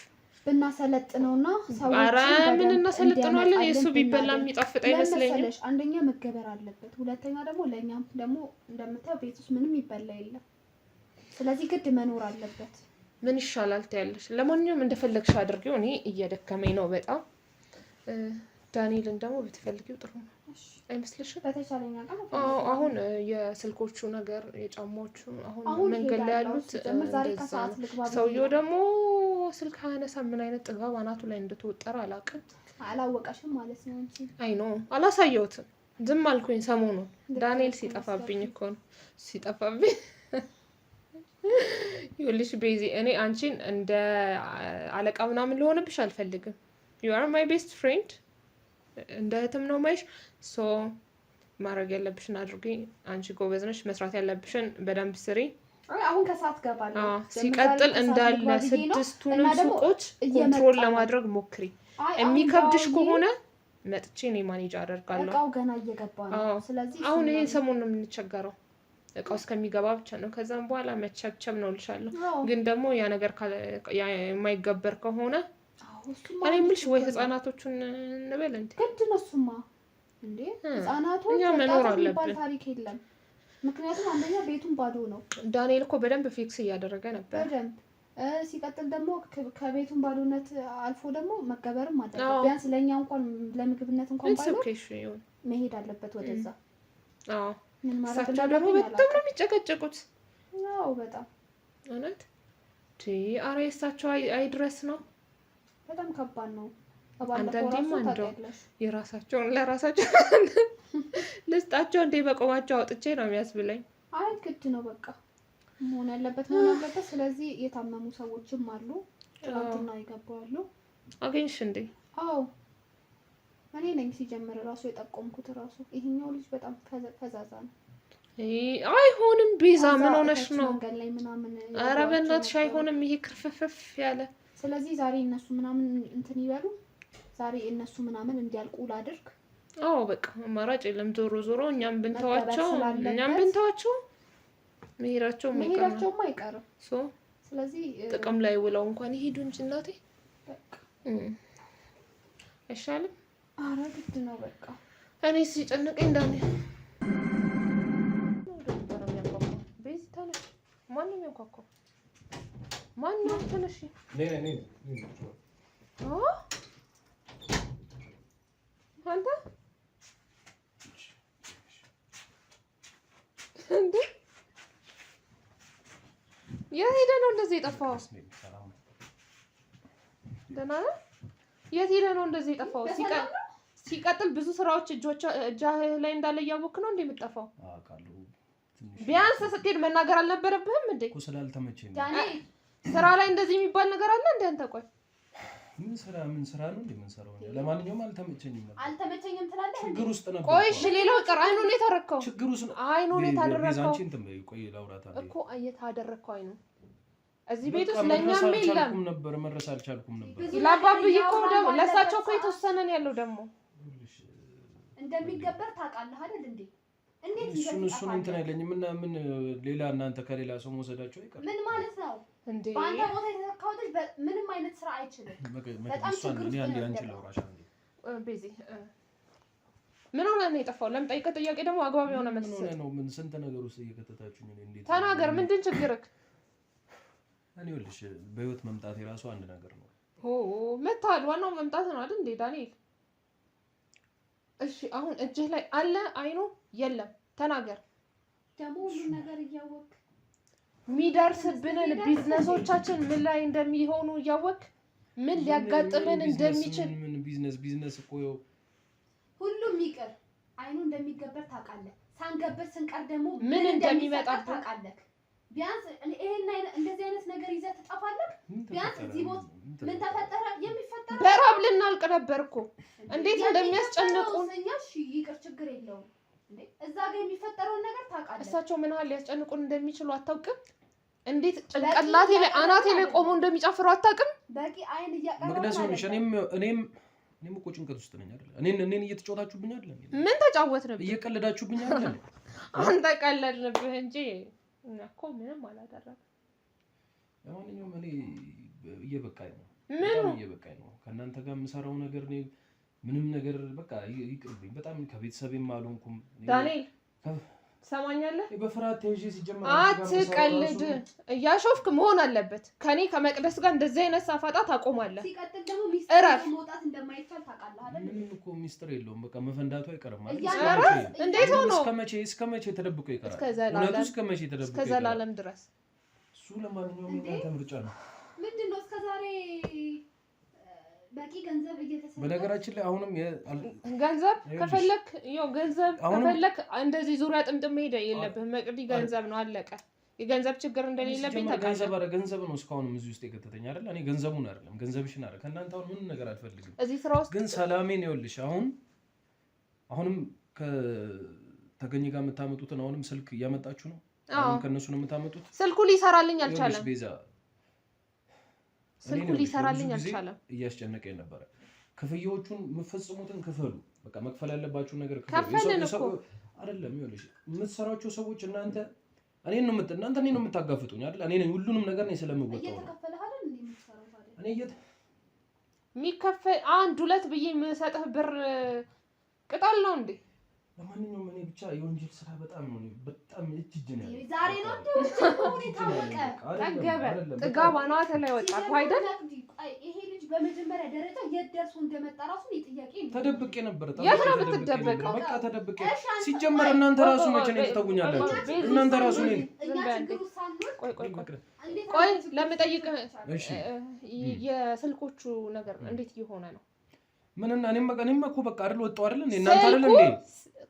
ብናሰለጥነውና ኧረ ምን እናሰለጥነዋለን የሱ ቢበላ የሚጣፍጥ አይመስለኝም አንደኛ መገበር አለበት ሁለተኛ ደግሞ ለኛም ደግሞ እንደምታው ቤት ውስጥ ምንም ይበላ የለም ስለዚህ ግድ መኖር አለበት ምን ይሻላል ታያለሽ ለማንኛውም እንደፈለግሽ አድርጊው እኔ እየደከመኝ ነው በጣም ዳንኤልን ደግሞ ብትፈልጊው ጥሩ ነው አይመስልሽም በተቻለኛ ቀን አሁን የስልኮቹ ነገር የጫማዎቹ አሁን መንገድ ላይ ያሉት ሰውየው ደግሞ ስልክ አያነሳ ምን አይነት ጥጋብ አናቱ ላይ እንደተወጠረ አላወቀሽም ማለት ነው እንጂ አይ ኖ አላሳየሁትም ዝም አልኩኝ ሰሞኑን ዳንኤል ሲጠፋብኝ እኮ ነው ሲጠፋብኝ ይኸውልሽ ቤዚ እኔ አንቺን እንደ አለቃ ምናምን ልሆንብሽ አልፈልግም you are my best friend እንደ እህትም ነው ማይሽ ሶ ማድረግ ያለብሽን አድርጊ አንቺ ጎበዝ ነሽ መስራት ያለብሽን በደንብ ስሪ አሁን ከሰዓት ገባለሁ ሲቀጥል እንዳለ ስድስቱንም ሱቆች ኮንትሮል ለማድረግ ሞክሪ የሚከብድሽ ከሆነ መጥቼ እኔ ማኔጅ አደርጋለሁ እቃው ገና እየገባ ነው ስለዚህ አሁን ይሄን ሰሞኑን ነው የምንቸገረው እቃው እስከሚገባ ብቻ ነው ከዛም በኋላ መቸብቸብ ነው ልሻለሁ ግን ደግሞ ያ ነገር የማይገበር ከሆነ እኔ ምልሽ ወይ ህፃናቶቹን እንበል እንዴ ግድ ነው እሱማ እንዴ ህፃናቶች እኛ መኖር አለብን ታሪክ የለም ምክንያቱም አንደኛ ቤቱን ባዶ ነው ዳንኤል እኮ በደንብ ፊክስ እያደረገ ነበር በደንብ ሲቀጥል ደግሞ ከቤቱን ባዶነት አልፎ ደግሞ መገበርም አለበት ቢያንስ ለኛ እንኳን ለምግብነት እንኳን ባይሆን መሄድ አለበት ወደዛ ምን ማለት ነው ደግሞ በጣም ነው የሚጨቀጨቁት በጣም እውነት አሬሳቸው አይድረስ ነው በጣም ከባድ ነው አንዳንዴም እንደው የራሳቸውን ለራሳቸው ልስጣቸው እንደ በቆማቸው አውጥቼ ነው የሚያስብለኝ አይ ግድ ነው በቃ መሆን ያለበት ስለዚህ የታመሙ ሰዎችም አሉ ትናንትና ይገባሉ አገኝሽ እንዴ እኔ ነኝ ሲጀምር ራሱ የጠቆምኩት ራሱ ይሄኛው ልጅ በጣም ፈዛዛ ነው አይሆንም ቤዛ ምን ሆነሽ ነው መንገድ ላይ ምናምን ኧረ በእናትሽ አይሆንም ይሄ ክርፍፍፍ ያለ ስለዚህ ዛሬ እነሱ ምናምን እንትን ይበሉ ዛሬ እነሱ ምናምን እንዲያልቁ ላድርግ በቃ አማራጭ የለም ዞሮ እኛም ብንተዋቸው መሄዳቸው አይቀርም ስለዚህ ጥቅም ላይ ውለው እንኳን ይሄዱ እንጂ እናቴ በቃ አይሻልም ኧረ ግድ ነው በቃ እኔ ሲጨንቀኝ ዳንኤል ማንም ያንኳኳው ማንም ተነሽ ነይ አንተ እንዴ የት ሄደህ ነው እንደዚህ የጠፋው ደህና ነህ የት ሄደህ ነው እንደዚህ የጠፋው ሲቀጥል ብዙ ስራዎች እጅህ ላይ እንዳለ እያወቅህ ነው እንዴ የምትጠፋው ቢያንስ ስትሄድ መናገር አልነበረብህም እንዴ እኮ ስላልተመቸኝ ስራ ላይ እንደዚህ የሚባል ነገር አለ እንዴ አንተ ቆይ ምን ስራ ነው እንደምንሰራው ለማንኛውም አልተመቸኝም ትላለህ ችግር ውስጥ ነበር ቆይ እሺ ሌላው ቀር አይኑን የታረከው ችግር ውስጥ አይኑን የታደረከው ቤዛንቺን ተመይ ቆይ ላውራታ እኮ እየታደረከው አይኑ እዚህ ቤት ውስጥ ለኛም የለም ነበር መረስ አልቻልኩም ነበር ለአባብዬ እኮ ደግሞ ለሳቸው እኮ የተወሰነ ነው ያለው ደግሞ እንደሚገበር ታውቃለህ አይደል እንዴ እንዴት እሱን እንትን አይለኝም እና ምን ሌላ እናንተ ከሌላ ሰው መውሰዳቸው አይቀር ምን ማለት ነው እንዴ በአንተ ቦታ የተተካው ልጅ ምንም አይነት ስራ አይችልም። በጣም ችግር ውስጥ ነው ያለው። ቤዚ ምን ሆነ ነው የጠፋው? ለምን ጠይቀህ ጥያቄ ደግሞ አግባብ የሆነ መልስ ነው። ምን ስንት ነገር ውስጥ እየከተታችሁኝ ነው። እንዴት ተናገር፣ ምንድን ችግርክ? እኔ ልሽ በህይወት መምጣት የራሱ አንድ ነገር ነው። መታል ዋናው መምጣት ነው አይደል እንዴ ዳንኤል? እሺ አሁን እጅህ ላይ አለ አይኑ የለም? ተናገር። ደግሞ ሁሉ ነገር እያወቅ የሚደርስብንን ቢዝነሶቻችን ምን ላይ እንደሚሆኑ እያወቅ ምን ሊያጋጥመን እንደሚችል ምን ቢዝነስ እኮ ሁሉም ይቅር። አይኑ እንደሚገበር ታውቃለህ። ሳንገበር ስንቀር ደግሞ ምን እንደሚመጣ ታውቃለህ። ቢያንስ ይሄን እንደዚህ አይነት ነገር ይዘህ ትጠፋለህ። ቢያንስ እዚህ ቦታ ምን ተፈጠረ? የሚፈጠረው በራብ ልናልቅ ነበር እኮ እንዴት እንደሚያስጨንቁን። እኛሽ ይቅር ችግር የለውም እንዴ እዛ ጋር የሚፈጠረውን ነገር ታውቃለህ። እሳቸው ምን ያህል ሊያስጨንቁን እንደሚችሉ አታውቅም? እንዴት ጭንቅላቴ ላይ አናቴ ላይ ቆሞ እንደሚጨፍሩ አታውቅም? በቂ አይን እያቀረበ መቅደስ ሆነሽ እኔም እኮ ጭንቀት ውስጥ ነኝ አይደል? እኔን እየተጫወታችሁብኝ አይደል? ምን ተጫወትንብህ? እየቀለዳችሁብኝ አይደል? አንተ ቀለድንብህ እንጂ እኮ ምንም አላደረግም። ለማንኛውም እኔ እየበቃኝ ነው። ምን እየበቃኝ ነው ከእናንተ ጋር የምሰራው ነገር እኔ ምንም ነገር በቃ ይቅርብኝ። በጣም ከቤተሰቤም አልሆንኩም። ዳንኤል ሰማኛለህ? በፍርሃት ተይዤ ሲጀመር አትቀልድ። እያሾፍክ መሆን አለበት። ከኔ ከመቅደስ ጋር እንደዚህ አይነት ሳፋጣ ታቆማለህ። ሲቀጥል ደግሞ ሚስጥር መውጣት እንደማይቻል ታውቃለህ አይደል? ምንም እኮ ሚስጥር የለውም። በቃ መፈንዳቱ አይቀርም ማለት ነው። እንዴት ሆኖ እስከመቼ ተደብቆ ይቀራል? እስከመቼ ተደብቆ እስከ ዘላለም ድረስ። እሱ ለማንኛውም የእናንተ ምርጫ ነው። ምንድነው እስከዛሬ በቂ ገንዘብ እየተሰጠ በነገራችን ላይ አሁንም ገንዘብ ከፈለክ እንደዚህ ዙሪያ ጥምጥም መሄድ የለብህም። መቅዲ ገንዘብ ነው አለቀ። የገንዘብ ችግር እንደሌለብኝ ታውቃለህ። ገንዘብ ነው እስካሁንም እዚህ ውስጥ የከተተኝ አይደል? እኔ ገንዘቡን አይደለም ገንዘብሽን አይደል? ከእናንተ አሁን ምንም ነገር አልፈልግም። እዚህ ስራ ውስጥ ግን ሰላሜን ይኸውልሽ አሁንም ከተገኘ ጋር የምታመጡትን አሁንም ስልክ እያመጣችሁ ነው። አሁን ከነሱ ነው የምታመጡት። ስልኩ ሊሰራልኝ አልቻለም። ስልኩ ሊሰራልኝ ብዙ ጊዜ አልቻለም። እያስጨነቀኝ ነበረ። ክፍያዎቹን የምትፈጽሙትን ክፈሉ። በቃ መክፈል ያለባችሁን ነገር ከፈልን እኮ አይደለም። ይኸውልሽ የምትሰራቸው ሰዎች እናንተ እኔን ነው የምታጋፍጡኝ አይደል? እኔ ነኝ ሁሉንም ነገር ነው ስለምወጣው። እየተከፈለህ አይደል እንዴ የምትሰራው ታዲያ? እኔ የሚከፈል 1-2 ብዬ የምሰጥህ ብር ቅጠል ነው እንዴ? ለማንኛውም እኔ ብቻ የወንጀል ስራ በጣም እጅ ነው ያለው። ዛሬ ነው እንዴ ሁኔታ ጠገበ ጥጋብ አናተ ላይ ወጣ አይደል? ይሄ ልጅ በመጀመሪያ ደረጃ የት ደርሶ እንደመጣ ራሱ ጥያቄ ነው። ተደብቄ ነበር። የት ነው የምትደበቀው? በቃ ተደብቄ ሲጀመር እናንተ ራሱ መቼ ነው ትተውኛላችሁ? እናንተ ራሱ ነው ቆይ ለምጠይቅህ የስልኮቹ ነገር እንዴት እየሆነ ነው? ምንና እኔም እኮ በቃ አይደል ወጣው አይደል እንዴ? እናንተ አይደል እንዴ?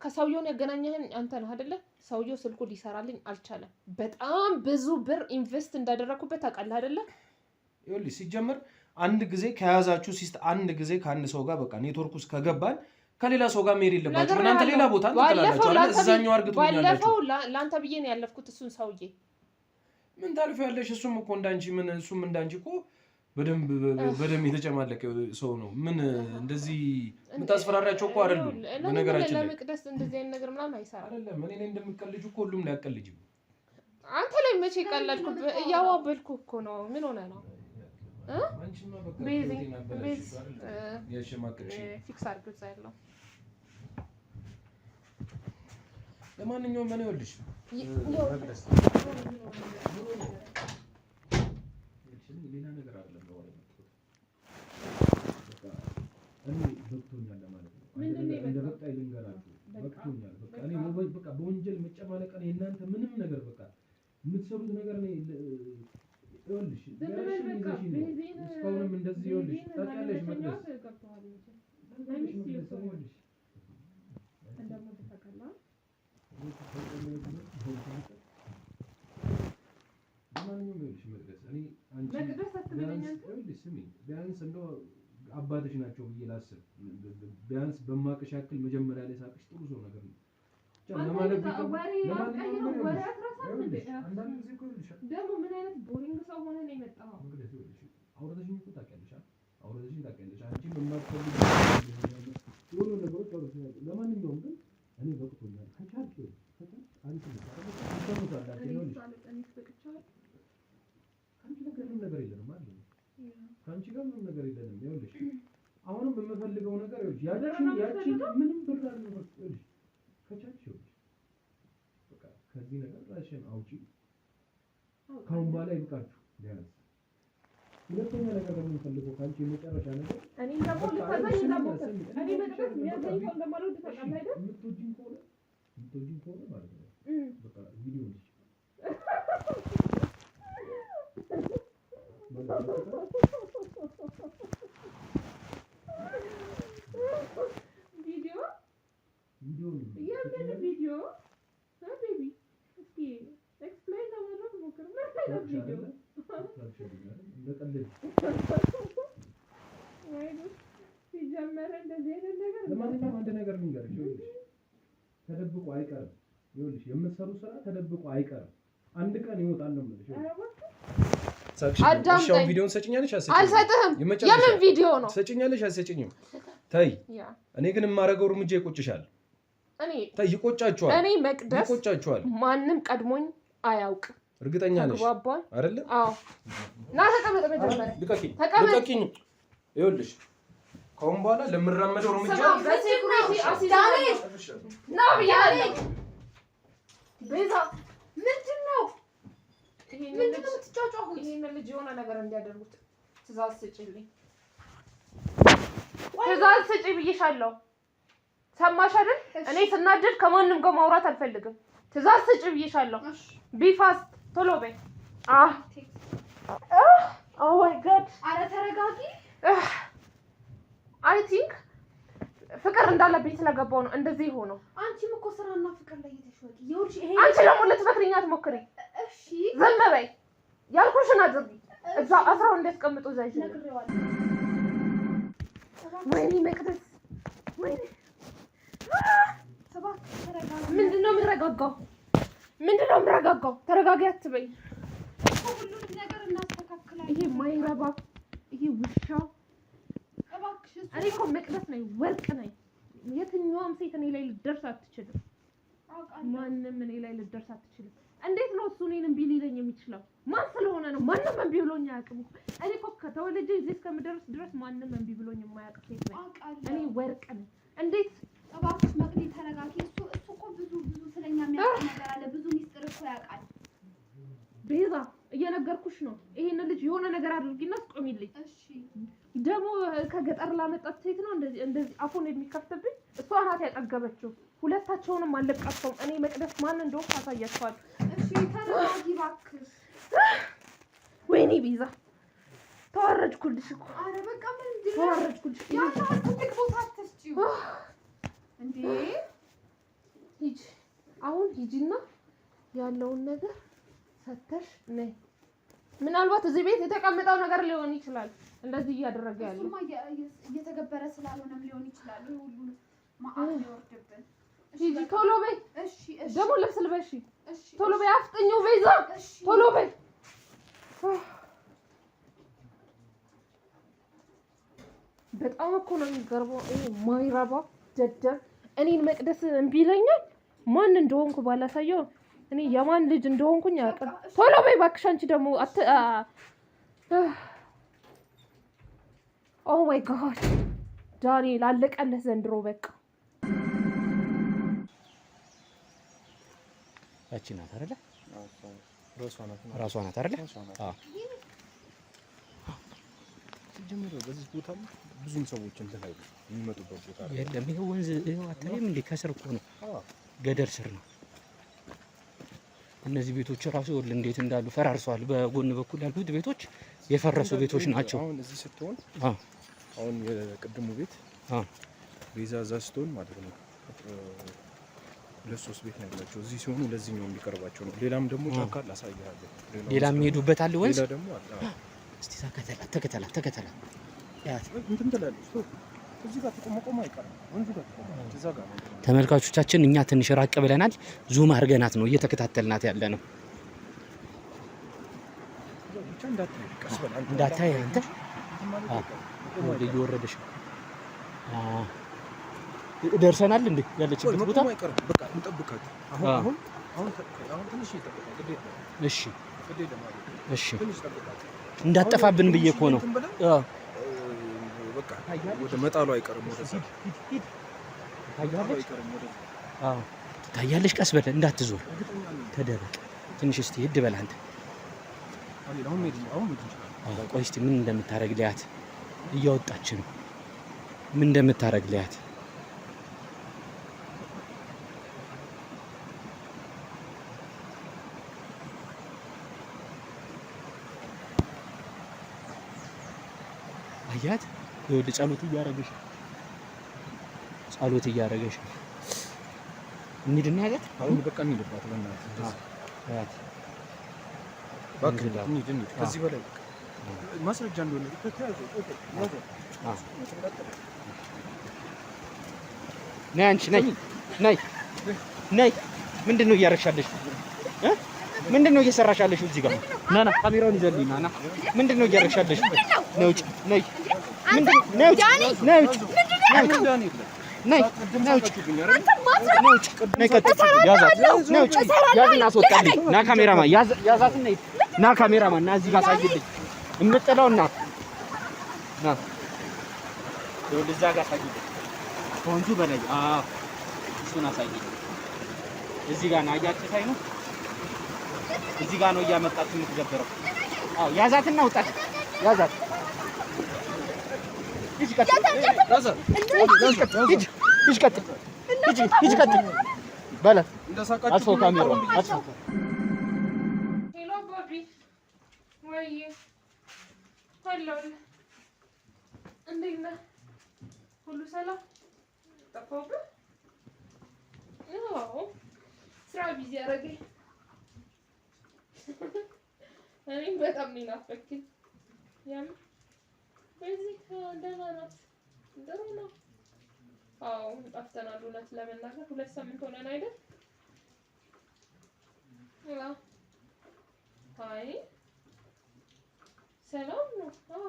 ከሰውየውን ያገናኘህን አንተ ነህ አይደለ? ሰውየው ስልኩ ሊሰራልኝ አልቻለም። በጣም ብዙ ብር ኢንቨስት እንዳደረኩበት ታውቃለህ አይደለ? ይኸውልሽ ሲጀመር አንድ ጊዜ ከያዛችሁ አንድ ጊዜ ከአንድ ሰው ጋር በቃ ኔትወርክ ውስጥ ከገባን ከሌላ ሰው ጋር መሄድ የለባችሁ። እናንተ ሌላ ቦታ ትላላችሁ አይደል? እዛኛው አርግቶኛል። ባለፈው ላንተ ብዬ ነው ያለፍኩት እሱን ሰውዬ። ምን ታልፊያለሽ? እሱም እኮ እንዳንቺ እሱም እንዳንቺ እኮ በደንብ የተጨማለቀ ሰው ነው። ምን እንደዚህ የምታስፈራራቸው እኮ አይደሉም። በነገራችን ላይ ለመቅደስ እንደዚህ አይነት ነገር ምናምን አይሰራም። አይደለም እኔ እንደምቀልጅ እኮ ሁሉም ላይ አቀልጅም። አንተ ላይ መቼ ቀለድኩ? እያዋበልኩ እኮ ነው። ምን ሆነ ነው? አንቺማ በቃ ፊክስ አድርገው እዛ ያለው። ለማንኛውም እኔ ይኸውልሽ መቅደስ ሌላ ነገር አይደለም ነው እኔ በቅቶኛል ለማለት ነው። እንደ በቃ ልንገራችሁ በቅቶኛል። በቃ እኔ በቃ በወንጀል መጨማለቅ ነው የእናንተ ምንም ነገር በቃ የምትሰሩት ነገር ነው። ይኸውልሽ እስካሁንም እንደዚህ ይኸውልሽ ታውቂያለሽ መቅደስ ለማንኛውም ይኸውልሽ መቅደስ እኔ አንቺ ቢያንስ እንደው አባትሽ ናቸው ብዬ ላስብ። ቢያንስ በማቅሽ ያክል መጀመሪያ ላይ ሳቅሽ ጥሩ ሰው ነገር ነው። ለማለት ደግሞ ምን አይነት ቦሪንግ ሰው ሆነ ነው የመጣው? አውርተሽኝ እኮ ታውቂያለሽ። አንቺ በማትፈልጊ የሆኑ ነገሮች አውርተሽኛል። ለማንኛውም ግን እኔ በቅቶኛል። ከቻልሽ አንቺ ከአንቺ ጋር ምንም ነገር የለንም። ይኸውልሽ አሁንም የምፈልገው ነገር ይኸውልሽ ያቺ ምንም ብር አልነበረም። ይኸውልሽ ከቻልሽ ይኸውልሽ በቃ ከዚህ ነገር ራስሽን አውጪ። ካሁን በኋላ ይብቃችሁ። ቢያንስ ሁለተኛ ነገር ደግሞ የምፈልገው ከአንቺ የመጨረሻ ነገር እኔ ደግሞ ልታዛኝ እንዳሞከር እኔ መቅደስ የሚያዛኝ ሰው እንደማልወድ ታውቃለህ አይደል? የምትወጂኝ ከሆነ ማለት ነው በቃ ቪዲዮ ልጅ ቪዲዮ ቤቢ እስኪ ኤክስፕሌን ለማድረግ ሞክር። ምን ቪዲዮ ሲጀመረ እንደዚህ አይነት ነገር ለማንኛውም አንድ ነገር ልንገርሽ፣ ተደብቆ አይቀርም። ይኸውልሽ የምትሰሩ ስራ ተደብቆ አይቀርም። አንድ ቀን ይወጣል ነው የምልሽ። አዳምጠኝ። ቪዲዮን ሰጭኛለሽ? አልሰጥህም። የምን ቪዲዮ ነው? ሰጭኛለሽ? አልሰጭኝም? ተይ። እኔ ግን የማደርገው እርምጃ ይቆጭሻል። ተይ፣ ይቆጫችኋል። እኔ መቅደስ ይቆጫችኋል። ማንም ቀድሞኝ አያውቅም። እርግጠኛ ነሽ አይደል? አዎ። ና ተቀመጥ። መጀመሪያ ልቀቂኝ። ይኸውልሽ ከአሁን በኋላ ለምራመደው እርምጃ በሴኩሪቲ አሲስታንት ና ብያለሁ። ቤዛ ምንድን ነው የምትጫጫሁት? ይሄንን ልጅ የሆነ ነገር እንዲያደርጉት ትእዛዝ ስጪልኝ። ትእዛዝ ስጪ ብዬሻለሁ። ሰማሽ አይደል? እኔ ስናደድ ከማንም ጋር ማውራት አልፈልግም። ትእዛዝ ስጪ ብዬሻለሁ። ቢፋስት ቶሎ በይ። ኦ ማይ ጋድ! አረ ተረጋጊ። አይ ቲንክ ፍቅር እንዳለብኝ ስለገባው ነው እንደዚህ ሆነው። አንቺም እኮ ስራና ፍቅር ላይ እየተሽወቂ ይኸውልሽ። ይሄ አንቺ ደግሞ ልትፈክሪኝ አትሞክሪ። እሺ ዝም በይ። ያልኩሽን አድርጊ። እዛ አስራው እንዲያስቀምጡ ዘይሽ ነግሬዋለሁ። ወይኔ መቅደስ፣ ወይኔ ተረጋጊ። ምንድነው የምረጋጋው? ምንድነው የምረጋጋው? ተረጋጊ አትበይ። ሁሉንም ነገር እናስተካክላለን። ይሄ ማይረባ፣ ይሄ ውሻ። እባክሽ እኔ እኮ መቅደስ ነኝ፣ ወርቅ ነኝ። የትኛውም ሴት እኔ ላይ ልትደርስ አትችልም። ማንም እኔ ላይ ልትደርስ አትችልም። እንዴት ነው እሱ እኔን እምቢ ሊለኝ የሚችለው? ማን ስለሆነ ነው? ማንም እምቢ ብሎኝ አያውቅም። እኔ እኮ ከተወለጀ እዚህ እስከምደርስ ድረስ ማንም እምቢ ብሎኝ የማያውቅ ሴት ነኝ። እኔ ወርቅ ነኝ። እንዴት? እባክሽ መቅዲ ተረጋጊ። እሱ እኮ ብዙ ስለኛ የሚያውቅ ነገር አለ። ብዙ ሚስጥር እኮ ያውቃል። ቤዛ እየነገርኩሽ ነው። ይሄን ልጅ የሆነ ነገር አድርጊና አስቆሚልኝ። እሺ። ደግሞ ከገጠር ላመጣት ሴት ነው እንደዚህ አፉን የሚከፍትብኝ። እሷ ናት ያጠገበችው። ሁለታቸውንም አልለቃቸውም። እኔ መቅደስ ማን እንደሆነ ታሳያቸዋለሁ። እሺ ተረጋጊ እባክሽ። ወይኔ ቤዛ ተዋረድኩልሽ እኮ። አረ በቃ ምንድን ነው ተዋረድኩልሽ። ያንተ ትልቅ ቦታ አትስጪው እንዴ። ሂጂ አሁን ሂጂና ያለውን ነገር ሰተሽ ነይ። ምናልባት እዚህ ቤት የተቀመጠው ነገር ሊሆን ይችላል እንደዚህ እያደረገ ያለው። እሱማ እየተገበረ ስላልሆነም ሊሆን ይችላል። ሁሉ ማአት ይወርድብን። ሂጂ ቶሎ በይ። እሺ ደግሞ ልብስ ልበሺ። እሺ ቶሎ በይ። አፍጥኙ ቤዛ፣ ቶሎ በይ። በጣም እኮ ነው የሚገርመው። ይሄ ማይረባ ደደብ እኔን መቅደስ እምቢ ይለኛል። ማን እንደሆንኩ ባላሳየው እኔ የማን ልጅ እንደሆንኩኝ አያውቅም። ቶሎ በይ እባክሽ። አንቺ ደግሞ ኦ ማይ ጋድ ዳንኤል አለቀለህ ዘንድሮ። በቃ ያቺ ናት አይደለ? ራሷ ናት አይደለ? አዎ። ጀምሮ በዚህ ቦታ ብዙም ሰዎች እንትን አይሉ የሚመጡበት ቦታ የለም። ይሄ ወንዝ ይሄው አታይም እንዴ? ከስር እኮ ነው፣ ገደል ስር ነው። እነዚህ ቤቶች ራሱ ይኸውልህ እንዴት እንዳሉ ፈራርሰዋል። በጎን በኩል ያሉት ቤቶች የፈረሱ ቤቶች ናቸው። አሁን እዚህ ስትሆን አሁን የቅድሙ ቤት ቤዛ እዛ ስትሆን ማለት ነው 2-3 ቤት ነው ያላቸው። እዚህ ሲሆኑ ለዚህኛው እንዲቀርባቸው ነው። ሌላም ደግሞ ጫካ ላሳያለሁ። ሌላም የሚሄዱበት አለ ወንዝ። ሌላ ደግሞ እስቲ ተከተላት ያት እንትን ትላለች። እዚህ ጋር ተቆመቆም አይቀርም። ወንዙ ጋር እዛ ጋር ነው። ተመልካቾቻችን እኛ ትንሽ ራቅ ብለናል። ዙም አድርገናት ነው እየተከታተልናት ያለ ነው። ብቻ እንዳታይ አንተ እየወረደሽ ደርሰናል እንዴ? ያለችበት ቦታ በቃ እንጠብቃት። አሁን ትንሽ ይጠብቃት። እሺ ትንሽ ጠብቃት። እንዳጠፋብን ብዬ እኮ ነው። በቃ ወደ መጣሉ አይቀርም። ወደ ታያለሽ። ቀስ በል እንዳትዞር ተደበቅ። ትንሽ እስቲ ሂድ በል አንተ። ቆይ እስቲ ምን እንደምታረግ ሊያት እያወጣች ነው። ምን እንደምታረግ ሊያት አያት። ይኸውልህ ጸሎት እያረገሽ ነው። እንሂድና ያት አሁን በቃ እንሂድባት በእናትህ አያት በቃ እንሂድ። ከዚህ በላይ ማስረጃ እንደሆነ ነይ አንቺ ነይ። ምንድን ነው እያረግሻለሽ? ምንድን ነው እየሰራሻለሽ? እዚህ ጋር ና ካሜራውን ይዘልኝ ና። ምንድን ነው እያረግሻለሽ? ነይ ውጭ ነይ። ነይ ውጭ ያዝና አስወጣልኝ። ና ካሜራማን ያዛትና ና ካሜራማን ና እዚህ ጋር አሳይልኝ። የምጥለው ና ይኸውልህ እዛ ጋር አሳይልኝ። ከወንዙ በላይ እሱን አሳይልኝ። እዚህ ጋር ነው አያችሁ ሳይ ነው። እዚህ ጋር ነው እያመጣች የምትገበረው። አዎ ያዛትና ውጣት። ያዛት ሂጂ ቀጥል በላት። አጥፎ ካሜራውን አጥፎ። ሄሎ ባቢ ወይ አለሁልህ። እንዴት ነህ? ሁሉ ሰላም? ጠፋሁብህ? አዎ ስራ ቢዚ አደረገኝ። እኔም በጣም ነው የናፈቅኝ። የምር በዚህ ደህና ናት፣ ጥሩ ነው። አዎ ጠፍተናል። እውነት ለመናገር 2 ሳምንት ሆነን አይደል? አይ ሰላም ነው። አዎ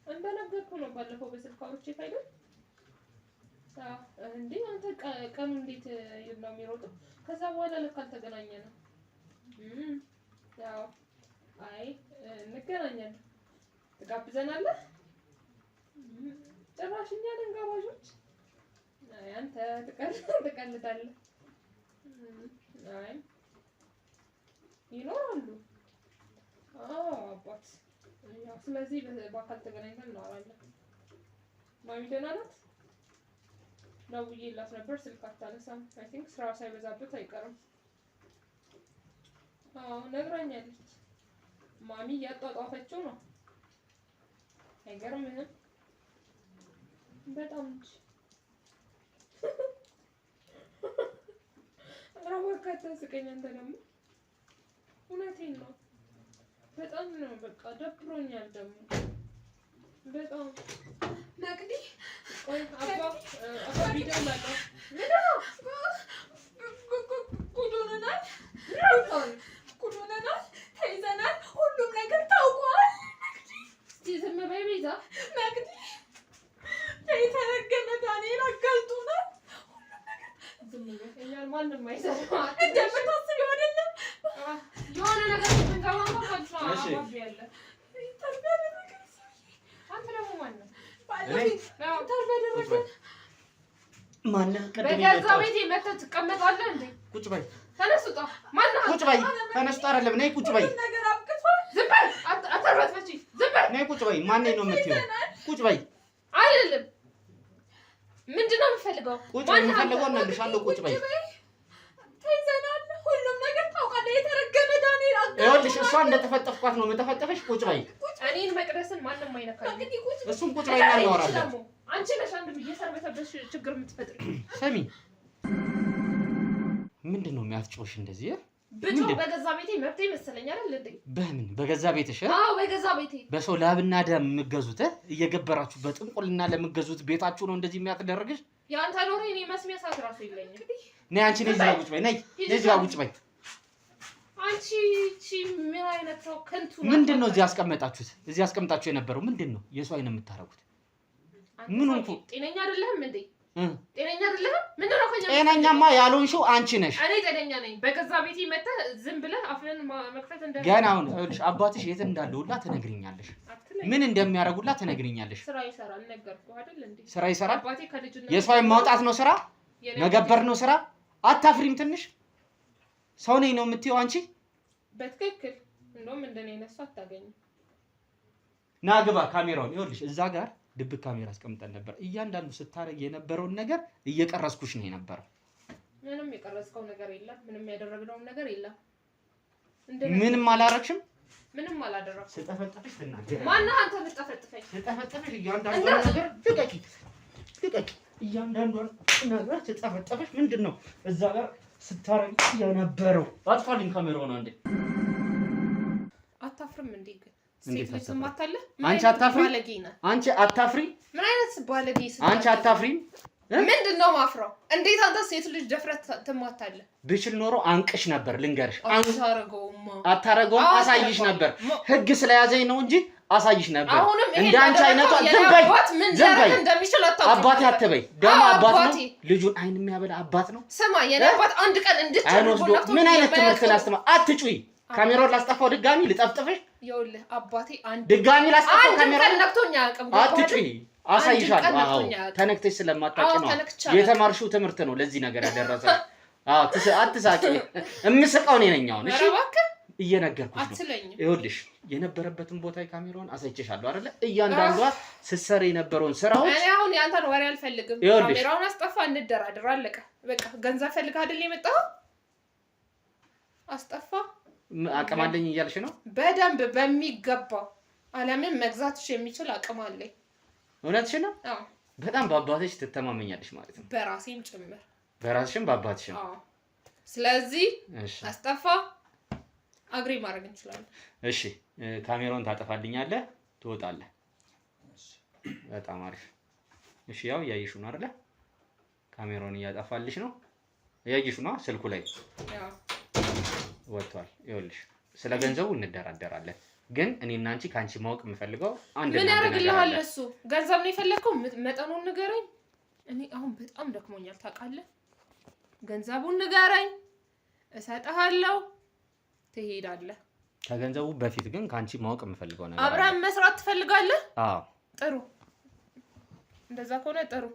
እንደነገርኩህ ነው ባለፈው በስልክ አውርቼህ አይደል? እንዴ አንተ ቀኑ እንዴት ነው የሚሮጠው? ከዛ በኋላ ለካ አልተገናኘንም። ያው አይ እንገናኛለን። ትጋብዘናለህ? ጭራሽ እኛ ነን ጋባዦች? አይ አንተ ትቀልዳለህ። አይ ይኖራሉ። አባት ያው ስለዚህ በአካል ተገናኝተን እናወራለን። ማሚ ደህና ናት? ደውዬላት ነበር ስልክ አታነሳም። አይ ቲንክ ስራ ሳይበዛበት አይቀርም። ነግራኛለች። ማሚ እያጧጧፈችው ነው። አይገርምህም? በጣም እንጂ እባክህ አታስቀኝ። አንተ ደግሞ እውነቴን ነው። በጣም ነው በቃ ደብሮኛል ደግሞ በጣም መቅዲ። ቆይ አባ ቪዲዮ ላቀው ጉድ ሆነናል፣ ተይዘናል፣ ሁሉም ነገር ታውቋል። እስቲ ዝም በይ ቤዛ። መቅዲ የተረገመ ዳንኤል አጋልጦናል። ሁሉም ነገር ዝም በይ። እኛን ማንም አይሰማ እንደምታስቢው አይደለም። የሆነ ነገር ስንገባ ማለት ነው። አባቢ ያለ አንተ ደግሞ ማነው? በገዛ ቤቴ መተህ ትቀመጣለህ እንዴ? ቁጭ በይ። ተነስ ውጣ። ማነው? ቁጭ በይ። ተነስ ውጣ። አይደለም ነይ ቁጭ በይ። ዝም በይ። አታርበትበቺ። ዝም በይ። ነይ ቁጭ በይ። ማን ነው የምትይው? ቁጭ በይ። አይደለም ምንድን ነው የምፈልገው? ቁጭ በይ። የምፈልገው እናልሻለሁ። ቁጭ በይ። ተይዘናል፣ ሁሉም ነገር ታውቃለህ። የተረገመ ዳንኤል አጋልጦናል። ይኸውልሽ እሷ እንደተፈጠፍኳት ነው የምተፈጠፈሽ። ቁጭ በይ። እኔን መቅደስን ማንም አይነካኝ። እሱም ቁጭ በይ እናወራለን። አንቺ ነሽ አንድ እየሰርበተበሽ ችግር የምትፈጥሪ። ስሚ ምንድን ነው የሚያስጮሽ እንደዚህ? ብጮ በገዛ ቤቴ መብቴ መሰለኝ አይደል እንዴ? በምን በገዛ ቤትሽ? አዎ በገዛ ቤቴ። በሰው ላብና ደም የምትገዙት እየገበራችሁ በጥንቁልና ለምትገዙት ቤታችሁ ነው እንደዚህ የሚያስደርግሽ? ያንተ ኖሬ እኔ መስሚያ ሰዓት ራሱ የለኝም። ነይ አንቺ ነይ እዚህ ቁጭ በይ። ነይ እዚህ ቁጭ በይ። አንቺ እቺ ምን አይነት ነው? ከንቱ ነው። ምንድን ነው እዚህ ያስቀመጣችሁት? እዚህ ያስቀምጣችሁ የነበረው ምንድን ነው? የሰው አይን የምታረጉት ምን ሆንኩ? ጤነኛ አይደለህም እንዴ? ጤነኛ አይደለህ? ምንድን ነው ከኛ? ጤነኛማ ያልሆንሽው አንቺ ነሽ። እኔ ጤነኛ ነኝ። በገዛ ቤቴ መተህ ዝም ብለህ አፍህን መክፈት እንደ ገና አሁን ይኸውልሽ አባትሽ የት እንዳለ ሁላ ትነግሪኛለሽ። ምን እንደሚያደርጉላ ትነግሪኛለሽ። ስራ ይሰራል ነገርኩህ አይደል እንዴ? ስራ ይሰራል። አባቴ ከልጅነት የሰው ማውጣት ነው ስራ፣ መገበር ነው ስራ። አታፍሪም? ትንሽ ሰው ነኝ ነው የምትይው አንቺ? በትክክል እንደውም እንደኔ ነሱ አታገኝም። ና ግባ ካሜራውን። ይኸውልሽ እዛ ጋር ድብቅ ካሜራ አስቀምጠን ነበር። እያንዳንዱ ስታረግ የነበረውን ነገር እየቀረስኩሽ ነው የነበረው። ምንም የቀረስከው ነገር የለም። ምንም ያደረግነው ነገር የለም። ምንም አላረግሽም? ምንም አላደረግኩም። ስጠፈጥፍሽ ትናገር። ማነህ አንተ ልጠፈጥፈኝ? ስጠፈጥፍሽ እያንዳንዱ ነገር ልቀቂ፣ ልቀቂ። እያንዳንዱ ነገር ስጠፈጥፍሽ ምንድነው እዛ ጋር ስታረግ የነበረው? አጥፋልኝ ካሜራውን አንዴ። አታፍርም እንዴ? ሴት ልጅ ትማታለህ? አንቺ አታፍሪ? አንቺ አታፍሪ? ምን አይነት ባለጌ ሴት አንቺ አታፍሪ? ምንድነው ማፍራው? እንዴት አንተ ሴት ልጅ ደፍረት ትማታለህ? ብችል ኖሮ አንቅሽ ነበር። ልንገርሽ፣ አታረገውም። አሳይሽ ነበር። ህግ ስለያዘኝ ነው እንጂ አሳይሽ ነበር። እንደ አንቺ አይነቷ ዝም በይ፣ ዝም በይ። አባቴ አትበይ። ደግሞ አባት ነው፣ ልጁን አይን የሚያበላ አባት ነው። ስማ፣ የኔ አባት አንድ ቀን እንድትወስዶ ምን አይነት ትምህርት ላስተማ? አትጩይ። ካሜራውን ላስጠፋው ድጋሚ ልጠፍጥፍሽ? ይኸውልህ አባቴ አንድ ድጋሚ ላስጠፋው ካሜራውን ነክቶኛ አቅም አትጩይ። አሳይሻለሁ። አዎ ተነክተሽ ስለማታውቂ ነው። የተማርሽው ትምህርት ነው ለዚህ ነገር ያደረሰሽ። አዎ አትሳቂ። እምስቀው እኔ ነኝ አሁን። እሺ እየነገርኩሽ ነው። ይኸውልሽ የነበረበትን ቦታ ካሜራውን አሳይቼሻለሁ አይደለ? እያንዳንዷ ስትሰሪ የነበረውን ስራዎች እኔ አሁን ያንተን ወሬ አልፈልግም። ካሜራውን አስጠፋ፣ እንደራደር፣ አለቀ በቃ። ገንዘብ ፈልገህ አይደል የመጣኸው? አስጠፋ። አቅም አለኝ እያልሽ ነው? በደንብ በሚገባ ዓለምን መግዛትሽ የሚችል አቅም አለኝ። እውነትሽ ነው? አዎ። በጣም በአባትሽ ትተማመኛለሽ ማለት ነው? በራሴም ጭምር። በራስሽም በአባትሽም? አዎ። ስለዚህ አስጠፋ፣ አግሪ ማድረግ እንችላለን። እሺ ካሜራውን ታጠፋልኛለህ፣ ትወጣለህ። በጣም አሪፍ። እሺ ያው እያየሽው ነው አይደለ? ካሜራውን እያጠፋልሽ ነው። እያየሽው ነው ስልኩ ላይ? አዎ ወጥቷል። ይኸውልሽ ስለ ገንዘቡ እንደራደራለን፣ ግን እኔና አንቺ ካንቺ ማወቅ የምፈልገው አንድ ምን ያደርግልሃል? እሱ ገንዘብ ነው የፈለከው? መጠኑን ንገረኝ። እኔ አሁን በጣም ደክሞኛል ታውቃለህ። ገንዘቡን ንገረኝ፣ እሰጥሃለሁ፣ ትሄዳለህ። ከገንዘቡ በፊት ግን ካንቺ ማወቅ የምፈልገው ነገር አብረን መስራት ትፈልጋለህ? አዎ። ጥሩ፣ እንደዛ ከሆነ ጥሩ።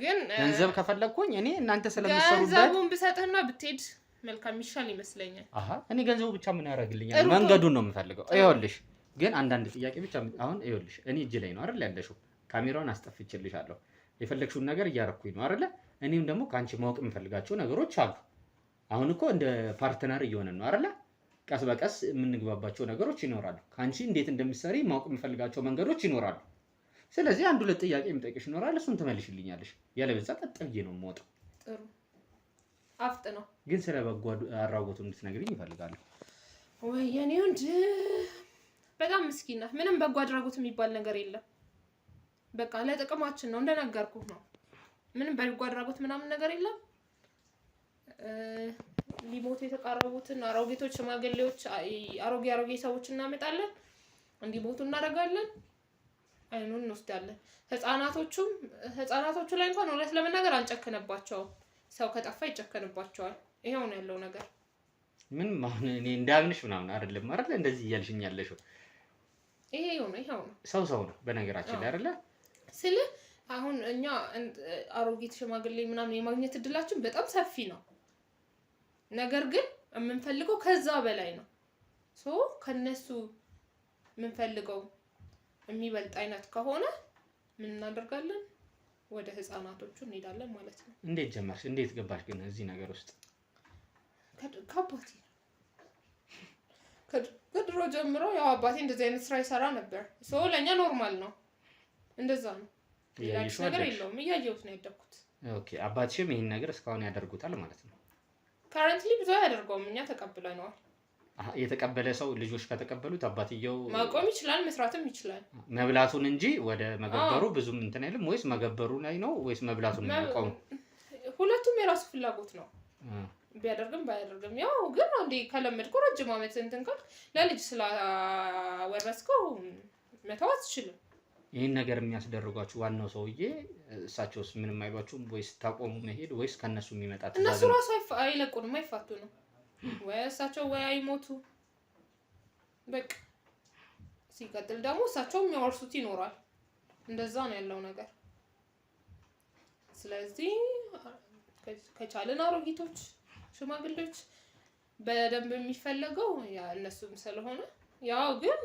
ግን ገንዘብ ከፈለኩኝ እኔ እናንተ ስለምትሰሩበት ገንዘቡን ብሰጥህና ብትሄድ መልካም ይሻል ይመስለኛል። አሃ እኔ ገንዘቡ ብቻ ምን ያደርግልኛል? መንገዱን ነው የምፈልገው። ይኸውልሽ ግን አንዳንድ ጥያቄ ብቻ አሁን ይኸውልሽ እኔ እጅ ላይ ነው አይደል ያለሽው? ካሜራውን አስጠፍቼልሻለሁ። የፈለግሽውን ነገር እያረኩኝ ነው አይደል? እኔም ደግሞ ካንቺ ማወቅ የምፈልጋቸው ነገሮች አሉ። አሁን እኮ እንደ ፓርትነር እየሆነን ነው አይደል? ቀስ በቀስ የምንግባባቸው ነገሮች ይኖራሉ። ካንቺ እንዴት እንደምትሰሪ ማወቅ የምፈልጋቸው መንገዶች ይኖራሉ። ስለዚህ አንድ ሁለት ጥያቄ የምጠይቅሽ ይኖራል። እሱን ትመልሽልኛለሽ። ያለበለዚያ ቀጥ ብዬ ነው የምወጣው። ጥሩ አፍጥ ነው። ግን ስለ በጎ አድራጎቱ እንድትነግሪኝ እፈልጋለሁ። ወይ የኔ ወንድ በጣም ምስኪን ነህ። ምንም በጎ አድራጎት የሚባል ነገር የለም። በቃ ለጥቅማችን ነው እንደነገርኩህ ነው። ምንም በጎ አድራጎት ምናምን ነገር የለም። ሊሞቱ የተቃረቡትን አሮጌቶች፣ ሽማግሌዎች፣ አሮጌ ሰዎች እናመጣለን፣ እንዲሞቱ እናደርጋለን፣ አይኑን እንወስዳለን። ህፃናቶቹ ላይ እንኳን እውነት ለመናገር አንጨክንባቸውም። ሰው ከጠፋ ይጨከንባቸዋል። ይሄው ነው ያለው ነገር። ምን ማን እኔ እንዳምንሽ ምናምን አይደለም አይደል? እንደዚህ እያልሽኝ ያለሽው ይሄው ነው ሰው ነው በነገራችን ላይ አይደለ? ስለ አሁን እኛ አሮጊት ሽማግሌ ምናምን የማግኘት እድላችን በጣም ሰፊ ነው። ነገር ግን የምንፈልገው ከዛ በላይ ነው። ከነሱ የምንፈልገው የሚበልጥ አይነት ከሆነ ምን እናደርጋለን? ወደ ህፃናቶቹ እንሄዳለን ማለት ነው። እንዴት ጀመርሽ? እንዴት ገባሽ ግን እዚህ ነገር ውስጥ? ከአባቴ ከድሮ ጀምሮ ያው አባቴ እንደዚህ አይነት ስራ ይሰራ ነበር። ለእኛ ኖርማል ነው። እንደዛ ነው። ሌላ ነገር የለውም። እያየሁት ነው ያደግኩት። ኦኬ። አባትሽም ይሄን ነገር እስካሁን ያደርጉታል ማለት ነው? ካረንትሊ ብዙ አያደርገውም። እኛ ተቀብለነዋል። የተቀበለ ሰው ልጆች ከተቀበሉት አባትየው ማቆም ይችላል፣ መስራትም ይችላል። መብላቱን እንጂ ወደ መገበሩ ብዙም እንትን አይልም። ወይስ መገበሩ ላይ ነው ወይስ መብላቱን ነው የሚያቆሙ? ሁለቱም የራሱ ፍላጎት ነው። ቢያደርግም ባያደርግም ያው ግን አንዴ ከለመድከው ረጅም ዓመት እንትን ካልክ ለልጅ ስላወረስከው መተው አትችልም። ይሄን ነገር የሚያስደርጓችሁ ዋናው ሰውዬ እሳቸውስ ምንም አይሏችሁም ወይስ ታቆሙ መሄድ ወይስ ከነሱ የሚመጣ ትዕዛዝ? እነሱ ራሱ አይለቁንም፣ አይፋቱ ነው ወይ እሳቸው ወይ አይሞቱ በቃ። ሲቀጥል ደግሞ እሳቸው የሚያወርሱት ይኖራል። እንደዛ ነው ያለው ነገር። ስለዚህ ከቻልን አሮጊቶች ሽማግሌዎች በደንብ የሚፈለገው ያ እነሱም ስለሆነ ያው ግን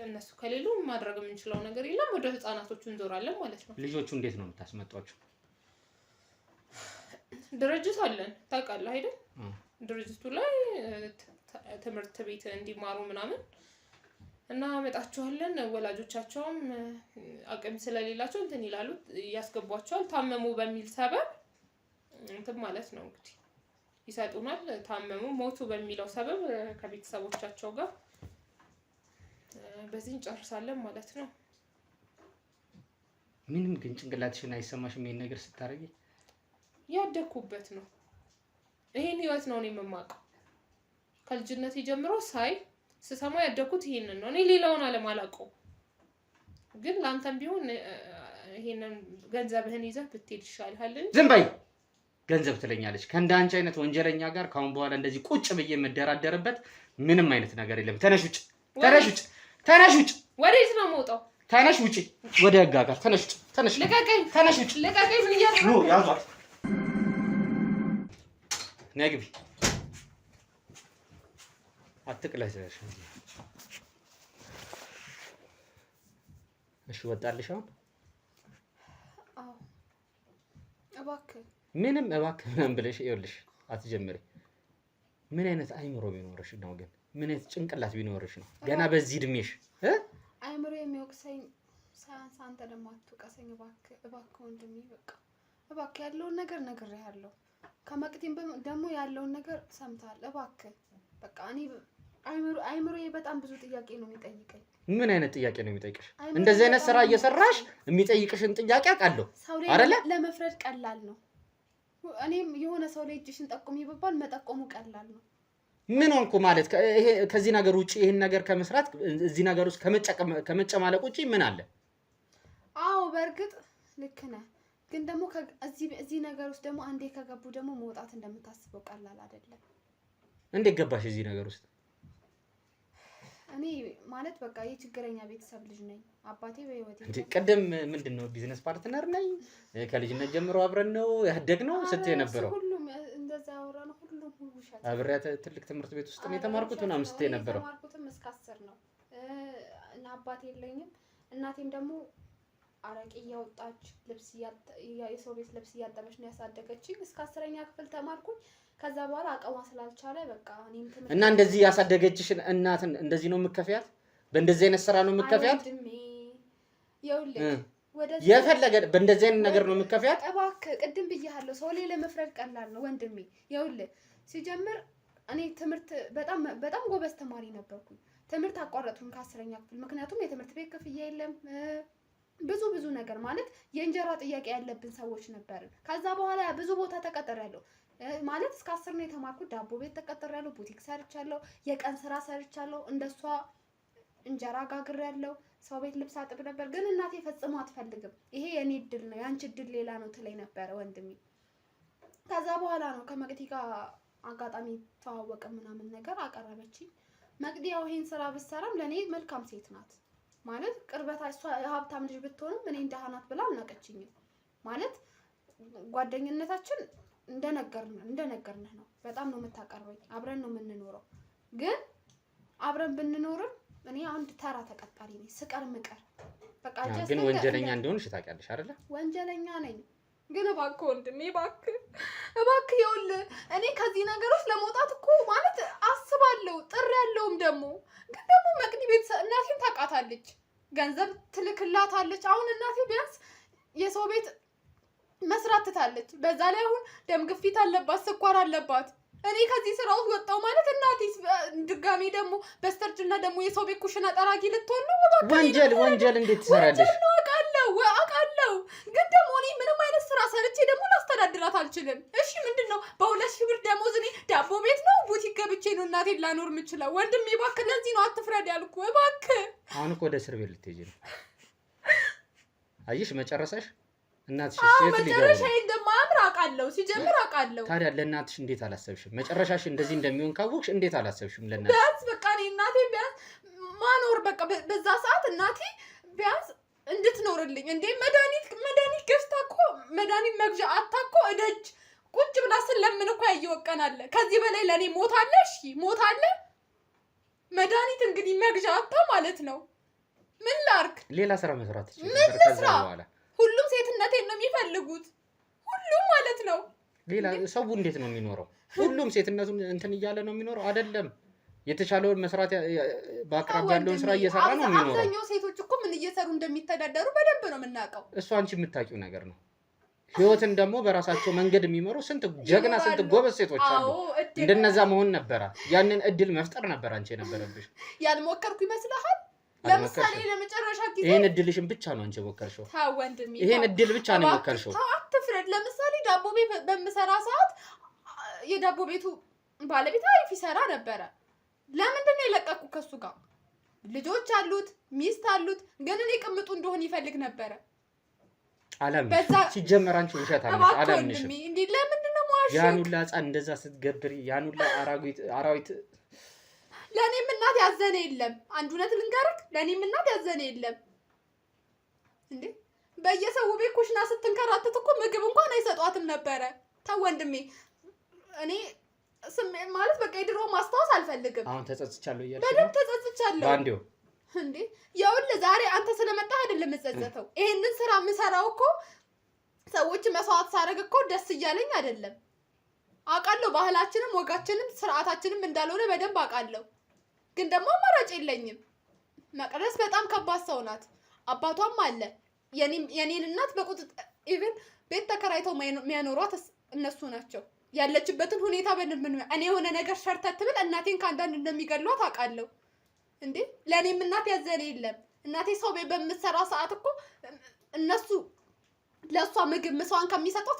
እነሱ ከሌሉ ማድረግ የምንችለው ነገር የለም። ወደ ህፃናቶቹ እንዞራለን ማለት ነው። ልጆቹ እንዴት ነው የምታስመጧቸው? ድርጅት አለን ታውቃለህ አይደል? ድርጅቱ ላይ ትምህርት ቤት እንዲማሩ ምናምን እናመጣቸዋለን። ወላጆቻቸውም አቅም ስለሌላቸው እንትን ይላሉ፣ ያስገቧቸዋል። ታመሙ በሚል ሰበብ እንትን ማለት ነው እንግዲህ ይሰጡናል። ታመሙ ሞቱ በሚለው ሰበብ ከቤተሰቦቻቸው ጋር በዚህ እንጨርሳለን ማለት ነው። ምንም ግን ጭንቅላትሽን አይሰማሽም ይሄን ነገር ስታረጊ? ያደኩበት ነው። ይሄን ህይወት ነው እኔ የምማቀው። ከልጅነት ጀምሮ ስሰማ ያደኩት ይሄንን ነው። እኔ ሌላውን ዓለም አላውቀው። ግን ላንተም ቢሆን ይሄንን ገንዘብህን ይዘህ ብትሄድ ይሻልሃል። ዝም በይ። ገንዘብ ትለኛለች። ከእንዳንቺ አይነት ወንጀለኛ ጋር ካሁን በኋላ እንደዚህ ቁጭ ብዬ የምደራደርበት ምንም አይነት ነገር የለም። ተነሽ ውጭ፣ ተነሽ ውጭ፣ ተነሽ ውጭ። ወዴት ነው የምወጣው? ተነሽ ውጭ፣ ወደ ህግ ጋር ተነሽ ውጭ፣ ተነሽ። ልቀቀኝ፣ ተነሽ ውጭ፣ ልቀቀኝ። ምን እያደረግህ ነው? ያዟት። ነይ ግቢ። አትቅለሽ። እሺ ወጣልሽ አሁን? አዎ እባክህ ምንም እባክህ ምናምን ብለሽ ይኸውልሽ አትጀምሪ። ምን አይነት አይምሮ ቢኖርሽ ነው ግን? ምን አይነት ጭንቅላት ቢኖርሽ ነው ገና በዚህ እድሜሽ? አይምሮ የሚወቅሰኝ ሳያንስ አንተ ደግሞ አትውቀሰኝ እባክህ ወንድሜ። በቃ እባክህ ያለውን ነገር ነግሬሃለሁ። ከመቅዲም ደግሞ ያለውን ነገር ሰምተሃል። እባክህ በቃ እኔ አይምሮዬ በጣም ብዙ ጥያቄ ነው የሚጠይቀኝ። ምን አይነት ጥያቄ ነው የሚጠይቅሽ? እንደዚህ አይነት ስራ እየሰራሽ የሚጠይቅሽን ጥያቄ አውቃለሁ አይደለ? ለመፍረድ ቀላል ነው። እኔም የሆነ ሰው ላይ እጅሽን ጠቁሚ ብባል መጠቆሙ ቀላል ነው። ምን ሆንኩ ማለት ይሄ ከዚህ ነገር ውጪ ይሄን ነገር ከመስራት እዚህ ነገር ውስጥ ከመጨማለቅ ውጪ ምን አለ? አዎ በእርግጥ ልክ ነህ። ግን ደግሞ እዚህ ነገር ውስጥ ደግሞ አንዴ ከገቡ ደግሞ መውጣት እንደምታስበው ቀላል አይደለም። እንዴት ገባሽ እዚህ ነገር ውስጥ? እኔ ማለት በቃ የችግረኛ ቤተሰብ ልጅ ነኝ። አባቴ በህይወት እንዴ ቀደም ምንድነው ቢዝነስ ፓርትነር ነኝ ከልጅነት ጀምሮ አብረን ነው ያደግነው ስትይ ነበረው። ሁሉም እንደዛ አወራን። ሁሉም ውሸት። አብሬያት ትልቅ ትምህርት ቤት ውስጥ ነው የተማርኩት ምናምን ስትይ ነበረው። የተማርኩትም እስከ 10 ነው። እና አባቴ የለኝም። እናቴም ደግሞ አረቄ እያወጣች የሰው ቤት ልብስ እያጠበች ነው ያሳደገችኝ። እስከ 10ኛ ክፍል ተማርኩኝ። ከዛ በኋላ አቀማ ስላልቻለ በቃ እኔም ትምህርት እና እንደዚህ ያሳደገችሽን እናትን እንደዚህ ነው የምከፍያት? በእንደዚህ አይነት ስራ ነው የምከፍያት? የፈለገ በእንደዚህ አይነት ነገር ነው የምከፍያት? እባክህ ቅድም ብያለሁ፣ ሰው ላይ ለመፍረድ ቀላል ነው ወንድሜ። ይኸውልህ ሲጀምር እኔ ትምህርት በጣም ጎበዝ ተማሪ ነበርኩኝ። ትምህርት አቋረጥኩኝ ከ10ኛ ክፍል። ምክንያቱም የትምህርት ቤት ክፍያ የለም፣ ብዙ ነገር ማለት የእንጀራ ጥያቄ ያለብን ሰዎች ነበርን። ከዛ በኋላ ብዙ ቦታ ተቀጥሬያለሁ። ማለት እስከ 10 ነው የተማርኩት። ዳቦ ቤት ተቀጥሬያለሁ፣ ቡቲክ ሰርቻለሁ፣ የቀን ስራ ሰርቻለሁ፣ እንደሷ እንጀራ ጋግሬያለሁ፣ ሰው ቤት ልብስ አጥብ ነበር። ግን እናቴ ፈጽሞ አትፈልግም። ይሄ የኔ እድል ነው ያንቺ እድል ሌላ ነው ትለኝ ነበረ ወንድሜ። ከዛ በኋላ ነው ከመቅዲ ጋር አጋጣሚ ተዋወቀ ምናምን ነገር አቀረበችኝ። መቅዲ ያው ይሄን ስራ ብትሰራም ለኔ መልካም ሴት ናት። ማለት ቅርበታ እሷ የሀብታም ልጅ ብትሆንም እኔ እንደሃናት ብላ አልናቀችኝም። ማለት ጓደኝነታችን እንደነገርንህ ነው። በጣም ነው የምታቀርበኝ። አብረን ነው የምንኖረው። ግን አብረን ብንኖርም እኔ አንድ ተራ ተቀጣሪ ነኝ። ስቀር ምቀር በቃ ግን ወንጀለኛ እንደሆንሽ ታውቂያለሽ አይደለ? ወንጀለኛ ነኝ። ግን እባክህ ወንድሜ እባክህ ይኸውልህ እኔ ከዚህ ነገር ውስጥ ለመውጣት እኮ ማለት አስባለሁ፣ ጥሪ ያለውም ደግሞ ግን ደግሞ መቅዲ ቤተሰብ እናቴን ታውቃታለች፣ ገንዘብ ትልክላታለች። አሁን እናቴ ቢያንስ የሰው ቤት መስራት ትታለች። በዛ ላይ አሁን ደም ግፊት አለባት፣ ስኳር አለባት። እኔ ከዚህ ስራ ውስጥ ወጣው ማለት እናቴ ድጋሜ ደግሞ በስተርጅና ደግሞ የሰው ቤት ኩሽና ጠራጊ ልትሆን ነው። ወንጀል እንዴት ትሰራለሽ? አውቃለሁ። ግን ደግሞ እኔ ምንም አይነት ስራ ሰርቼ ደግሞ ላስተዳድራት አልችልም። እሺ ምንድነው በ2,000 ብር ደሞዝ እኔ ዳቦ ቤት ነው ቡቲክ ገብቼ ነው እናቴን ላኖር የምችለው? ወንድሜ እባክህ ለዚህ ነው አትፍረድ ያልኩህ። እባክህ አሁን እኮ ወደ እስር ቤት ልትሄጂ ነው። አየሽ መጨረሻሽ እናትሽ ሴት ልጅ መጨረሻዬ እንደማያምር አውቃለሁ። ሲጀምር አውቃለሁ። ታዲያ ለእናትሽ እንዴት አላሰብሽም? መጨረሻሽ እንደዚህ እንደሚሆን ካወቅሽ እንዴት አላሰብሽም? ለእናትሽ ቢያንስ በቃ እኔ እናቴ ቢያንስ ማኖር በቃ በዛ ሰዓት እናቴ ቢያንስ እንድትኖርልኝ እንዴ መድኃኒት ገዝታ እኮ መድኃኒት መግዣ አታ እኮ እደጅ ቁጭ ብላ ስለምን እኮ ያየወቀናለ። ከዚህ በላይ ለኔ ሞት አለ? እሺ ሞት አለ? መድኃኒት እንግዲህ መግዣ አታ ማለት ነው። ምን ላርክ? ሌላ ስራ መስራት ምን ልስራ? ሁሉም ሴትነቴን ነው የሚፈልጉት። ሁሉም ማለት ነው። ሌላ ሰው እንዴት ነው የሚኖረው? ሁሉም ሴትነቱን እንትን እያለ ነው የሚኖረው አይደለም። የተቻለውን መስራት በአቅራቢያ ያለውን ስራ እየሰራ ነው የሚኖረው። አብዛኛው ሴቶች እኮ ምን እየሰሩ እንደሚተዳደሩ በደንብ ነው የምናውቀው። እሱ አንቺ የምታውቂው ነገር ነው። ህይወትን ደግሞ በራሳቸው መንገድ የሚመሩ ስንት ጀግና ስንት ጎበዝ ሴቶች አሉ። እንደነዛ መሆን ነበረ። ያንን እድል መፍጠር ነበር አንቺ የነበረብሽ። ያልሞከርኩ ይመስልሃል? ለምሳሌ ለመጨረሻ ጊዜ ይሄን እድልሽን ብቻ ነው አንቺ የሞከርሽው። ታው ወንድሜ ይሄን እድል ብቻ ነው የሞከርሽው። አትፍረድ። ለምሳሌ ዳቦ ቤት በምሰራ ሰዓት የዳቦ ቤቱ ባለቤት አሪፍ ይሰራ ነበረ። ለምንድን ነው የለቀኩ? ከሱ ጋር ልጆች አሉት፣ ሚስት አሉት። ግን እኔ ቅምጡ እንደሆነ ይፈልግ ነበረ። አላም ሲጀመር አንቺ ውሸት አላምንሽም። እንዴ ለምንድን ነው ማሽ? ያን ሁላ ህፃን እንደዛ ስትገብሪ ያን ሁላ አራዊት ለኔም እናት ያዘነ የለም። አንድ እውነት ልንገርክ፣ ለኔም እናት ያዘነ የለም። እንዴ በየሰው ቤት ኩሽና ስትንከራተት እኮ ምግብ እንኳን አይሰጧትም ነበረ። ተው ወንድሜ፣ እኔ ማለት በቃ የድሮ ማስታወስ አልፈልግም። አሁን ተጸጽቻለሁ እያልሽ በደንብ ተጸጽቻለሁ። ባንዴው እንዴ ይኸውልህ ዛሬ አንተ ስለመጣህ አይደለም የምጸጸተው። ይሄንን ስራ የምሰራው እኮ ሰዎች መስዋዕት ሳደርግ እኮ ደስ እያለኝ አይደለም። አውቃለሁ ባህላችንም ወጋችንም ስርዓታችንም እንዳልሆነ በደንብ አውቃለሁ። ግን ደግሞ አማራጭ የለኝም። መቅደስ በጣም ከባድ ሰው ናት። አባቷም አለ። የኔን እናት በቁጥጥር ኢቭን ቤት ተከራይተው የሚያኖሯት እነሱ ናቸው። ያለችበትን ሁኔታ በደንብ እኔ የሆነ ነገር ሸርተት ብል እናቴን ከአንዳንድ እንደሚገሏት አውቃለሁ። እንዴ ለኔም እናት ያዘነ የለም። እናቴ ሰው ቤት በምትሰራ ሰዓት እኮ እነሱ ለሷ ምግብ ምሳዋን ከሚሰጡት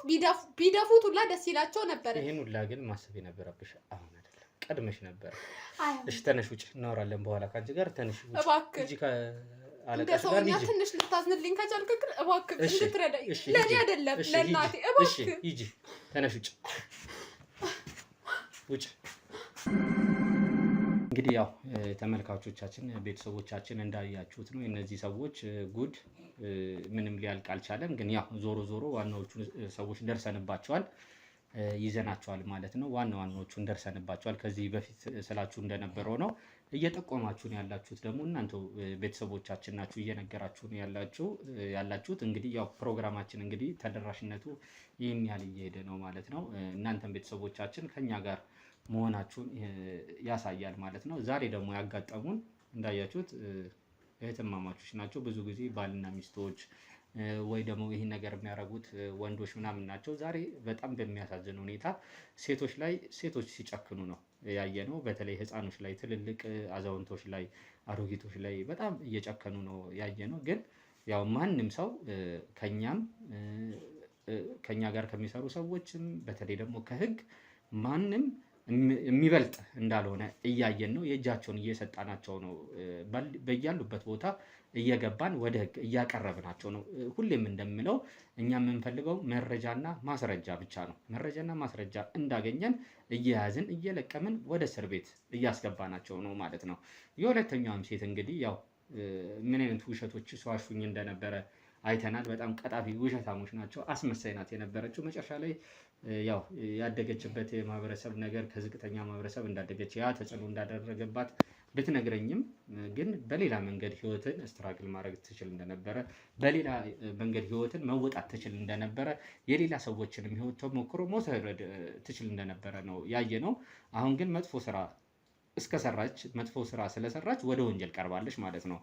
ቢደፉት ሁላ ደስ ይላቸው ነበር። ይሄን ሁላ ግን ማሰብ የነበረብሽ አሁን አይደለም፣ ቀድመሽ ነበር። እሺ ተነሽ ውጭ፣ እናወራለን በኋላ ካንቺ ጋር። ተነሽ ውጭ እባክህ። እጂ ከአለቃሽ ጋር ሂጂ። ትንሽ ልታዝንልኝ ከቻልክ ግን እባክህ እንድትረዳኝ። ለኔ አይደለም ለእናቴ እባክህ። እሺ ሂጂ፣ ተነሽ ውጭ ውጭ። እንግዲህ ያው ተመልካቾቻችን ቤተሰቦቻችን እንዳያችሁት ነው። እነዚህ ሰዎች ጉድ ምንም ሊያልቅ አልቻለም። ግን ያው ዞሮ ዞሮ ዋናዎቹ ሰዎች ደርሰንባቸዋል፣ ይዘናቸዋል ማለት ነው። ዋናዎቹን ደርሰንባቸዋል። ከዚህ በፊት ስላችሁ እንደነበረው ነው። እየጠቆማችሁን ያላችሁት ደግሞ እናንተው ቤተሰቦቻችን ናችሁ፣ እየነገራችሁን ያላችሁት። እንግዲህ ያው ፕሮግራማችን እንግዲህ ተደራሽነቱ ይህን ያህል እየሄደ ነው ማለት ነው። እናንተም ቤተሰቦቻችን ከኛ ጋር መሆናችሁን ያሳያል ማለት ነው። ዛሬ ደግሞ ያጋጠሙን እንዳያችሁት እህትማማቾች ናቸው። ብዙ ጊዜ ባልና ሚስቶች ወይ ደግሞ ይህን ነገር የሚያደርጉት ወንዶች ምናምን ናቸው። ዛሬ በጣም በሚያሳዝን ሁኔታ ሴቶች ሲጨክኑ ነው ያየነው። በተለይ ህፃኖች ላይ፣ ትልልቅ አዛውንቶች ላይ፣ አሮጊቶች ላይ በጣም እየጨከኑ ነው ያየነው። ግን ያው ማንም ሰው ከኛ ጋር ከሚሰሩ ሰዎችም በተለይ ደግሞ ከህግ ማንም የሚበልጥ እንዳልሆነ እያየን ነው። የእጃቸውን እየሰጣናቸው ነው። በያሉበት ቦታ እየገባን ወደ ህግ እያቀረብናቸው ነው። ሁሌም እንደምለው እኛ የምንፈልገው መረጃና ማስረጃ ብቻ ነው። መረጃና ማስረጃ እንዳገኘን እየያዝን እየለቀምን ወደ እስር ቤት እያስገባናቸው ነው ማለት ነው። የሁለተኛዋም ሴት እንግዲህ ያው ምን አይነት ውሸቶች ሲዋሹኝ እንደነበረ አይተናል። በጣም ቀጣፊ ውሸታሞች ናቸው። አስመሳይ ናት የነበረችው። መጨረሻ ላይ ያው ያደገችበት የማህበረሰብ ነገር ከዝቅተኛ ማህበረሰብ እንዳደገች ያ ተጽዕኖ እንዳደረገባት ብትነግረኝም ግን በሌላ መንገድ ህይወትን ስትራግል ማድረግ ትችል እንደነበረ፣ በሌላ መንገድ ህይወትን መወጣት ትችል እንደነበረ፣ የሌላ ሰዎችንም ህይወት ተሞክሮ መውሰድ ትችል እንደነበረ ነው ያየነው። አሁን ግን መጥፎ ስራ ስለሰራች ወደ ወንጀል ቀርባለች ማለት ነው።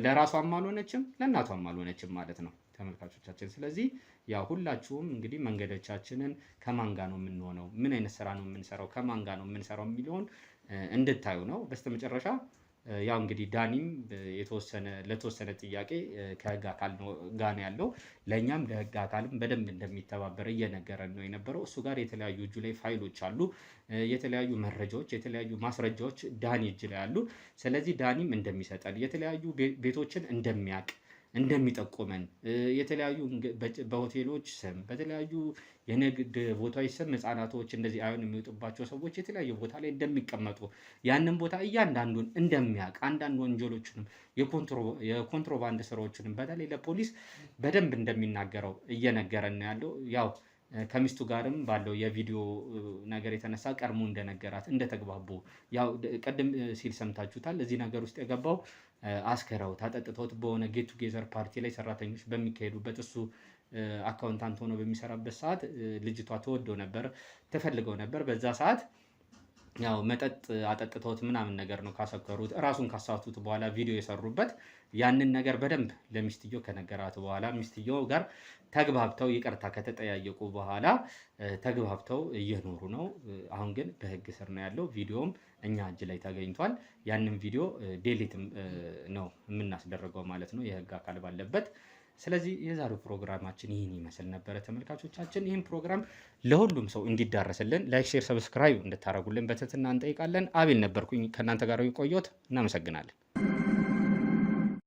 ለራሷም አልሆነችም ለእናቷም አልሆነችም ማለት ነው ተመልካቾቻችን። ስለዚህ ያው ሁላችሁም እንግዲህ መንገዶቻችንን ከማን ጋር ነው የምንሆነው፣ ምን አይነት ስራ ነው የምንሰራው፣ ከማን ጋር ነው የምንሰራው የሚለውን እንድታዩ ነው። በስተመጨረሻ ያው እንግዲህ ዳኒም ለተወሰነ ጥያቄ ከህግ አካል ጋር ነው ያለው። ለእኛም ለህግ አካልም በደንብ እንደሚተባበር እየነገረን ነው የነበረው። እሱ ጋር የተለያዩ እጁ ላይ ፋይሎች አሉ፣ የተለያዩ መረጃዎች፣ የተለያዩ ማስረጃዎች ዳኒ እጅ ላይ አሉ። ስለዚህ ዳኒም እንደሚሰጠን የተለያዩ ቤቶችን እንደሚያውቅ እንደሚጠቁመን የተለያዩ በሆቴሎች ስም በተለያዩ የንግድ ቦታዎች ስም ህጻናቶች እንደዚህ አይሆን የሚወጡባቸው ሰዎች የተለያዩ ቦታ ላይ እንደሚቀመጡ ያንን ቦታ እያንዳንዱን እንደሚያውቅ አንዳንድ ወንጀሎችንም የኮንትሮባንድ ስራዎችንም በተለይ ለፖሊስ በደንብ እንደሚናገረው እየነገረን ያለው ያው ከሚስቱ ጋርም ባለው የቪዲዮ ነገር የተነሳ ቀድሞ እንደነገራት እንደተግባቡ ያው ቅድም ሲል ሰምታችሁታል። እዚህ ነገር ውስጥ የገባው አስከራው ታጠጥተውት በሆነ ጌት ቱጌዘር ፓርቲ ላይ ሰራተኞች በሚካሄዱበት እሱ አካውንታንት ሆኖ በሚሰራበት ሰዓት ልጅቷ ተወደው ነበር ተፈልገው ነበር። በዛ ሰዓት ያው መጠጥ አጠጥተውት ምናምን ነገር ነው ካሰከሩት ራሱን ካሳቱት በኋላ ቪዲዮ የሰሩበት ያንን ነገር በደንብ ለሚስትየው ከነገራት በኋላ ሚስትየው ጋር ተግባብተው ይቅርታ ከተጠያየቁ በኋላ ተግባብተው እየኖሩ ነው። አሁን ግን በህግ ስር ነው ያለው። ቪዲዮም እኛ እጅ ላይ ተገኝቷል። ያንን ቪዲዮ ዴሊትም ነው የምናስደርገው ማለት ነው የህግ አካል ባለበት። ስለዚህ የዛሬው ፕሮግራማችን ይህን ይመስል ነበረ ተመልካቾቻችን። ይህን ፕሮግራም ለሁሉም ሰው እንዲዳረስልን ላይክ፣ ሼር፣ ሰብስክራይብ እንድታደርጉልን በትህትና እንጠይቃለን። አቤል ነበርኩኝ ከእናንተ ጋር የቆየሁት። እናመሰግናለን።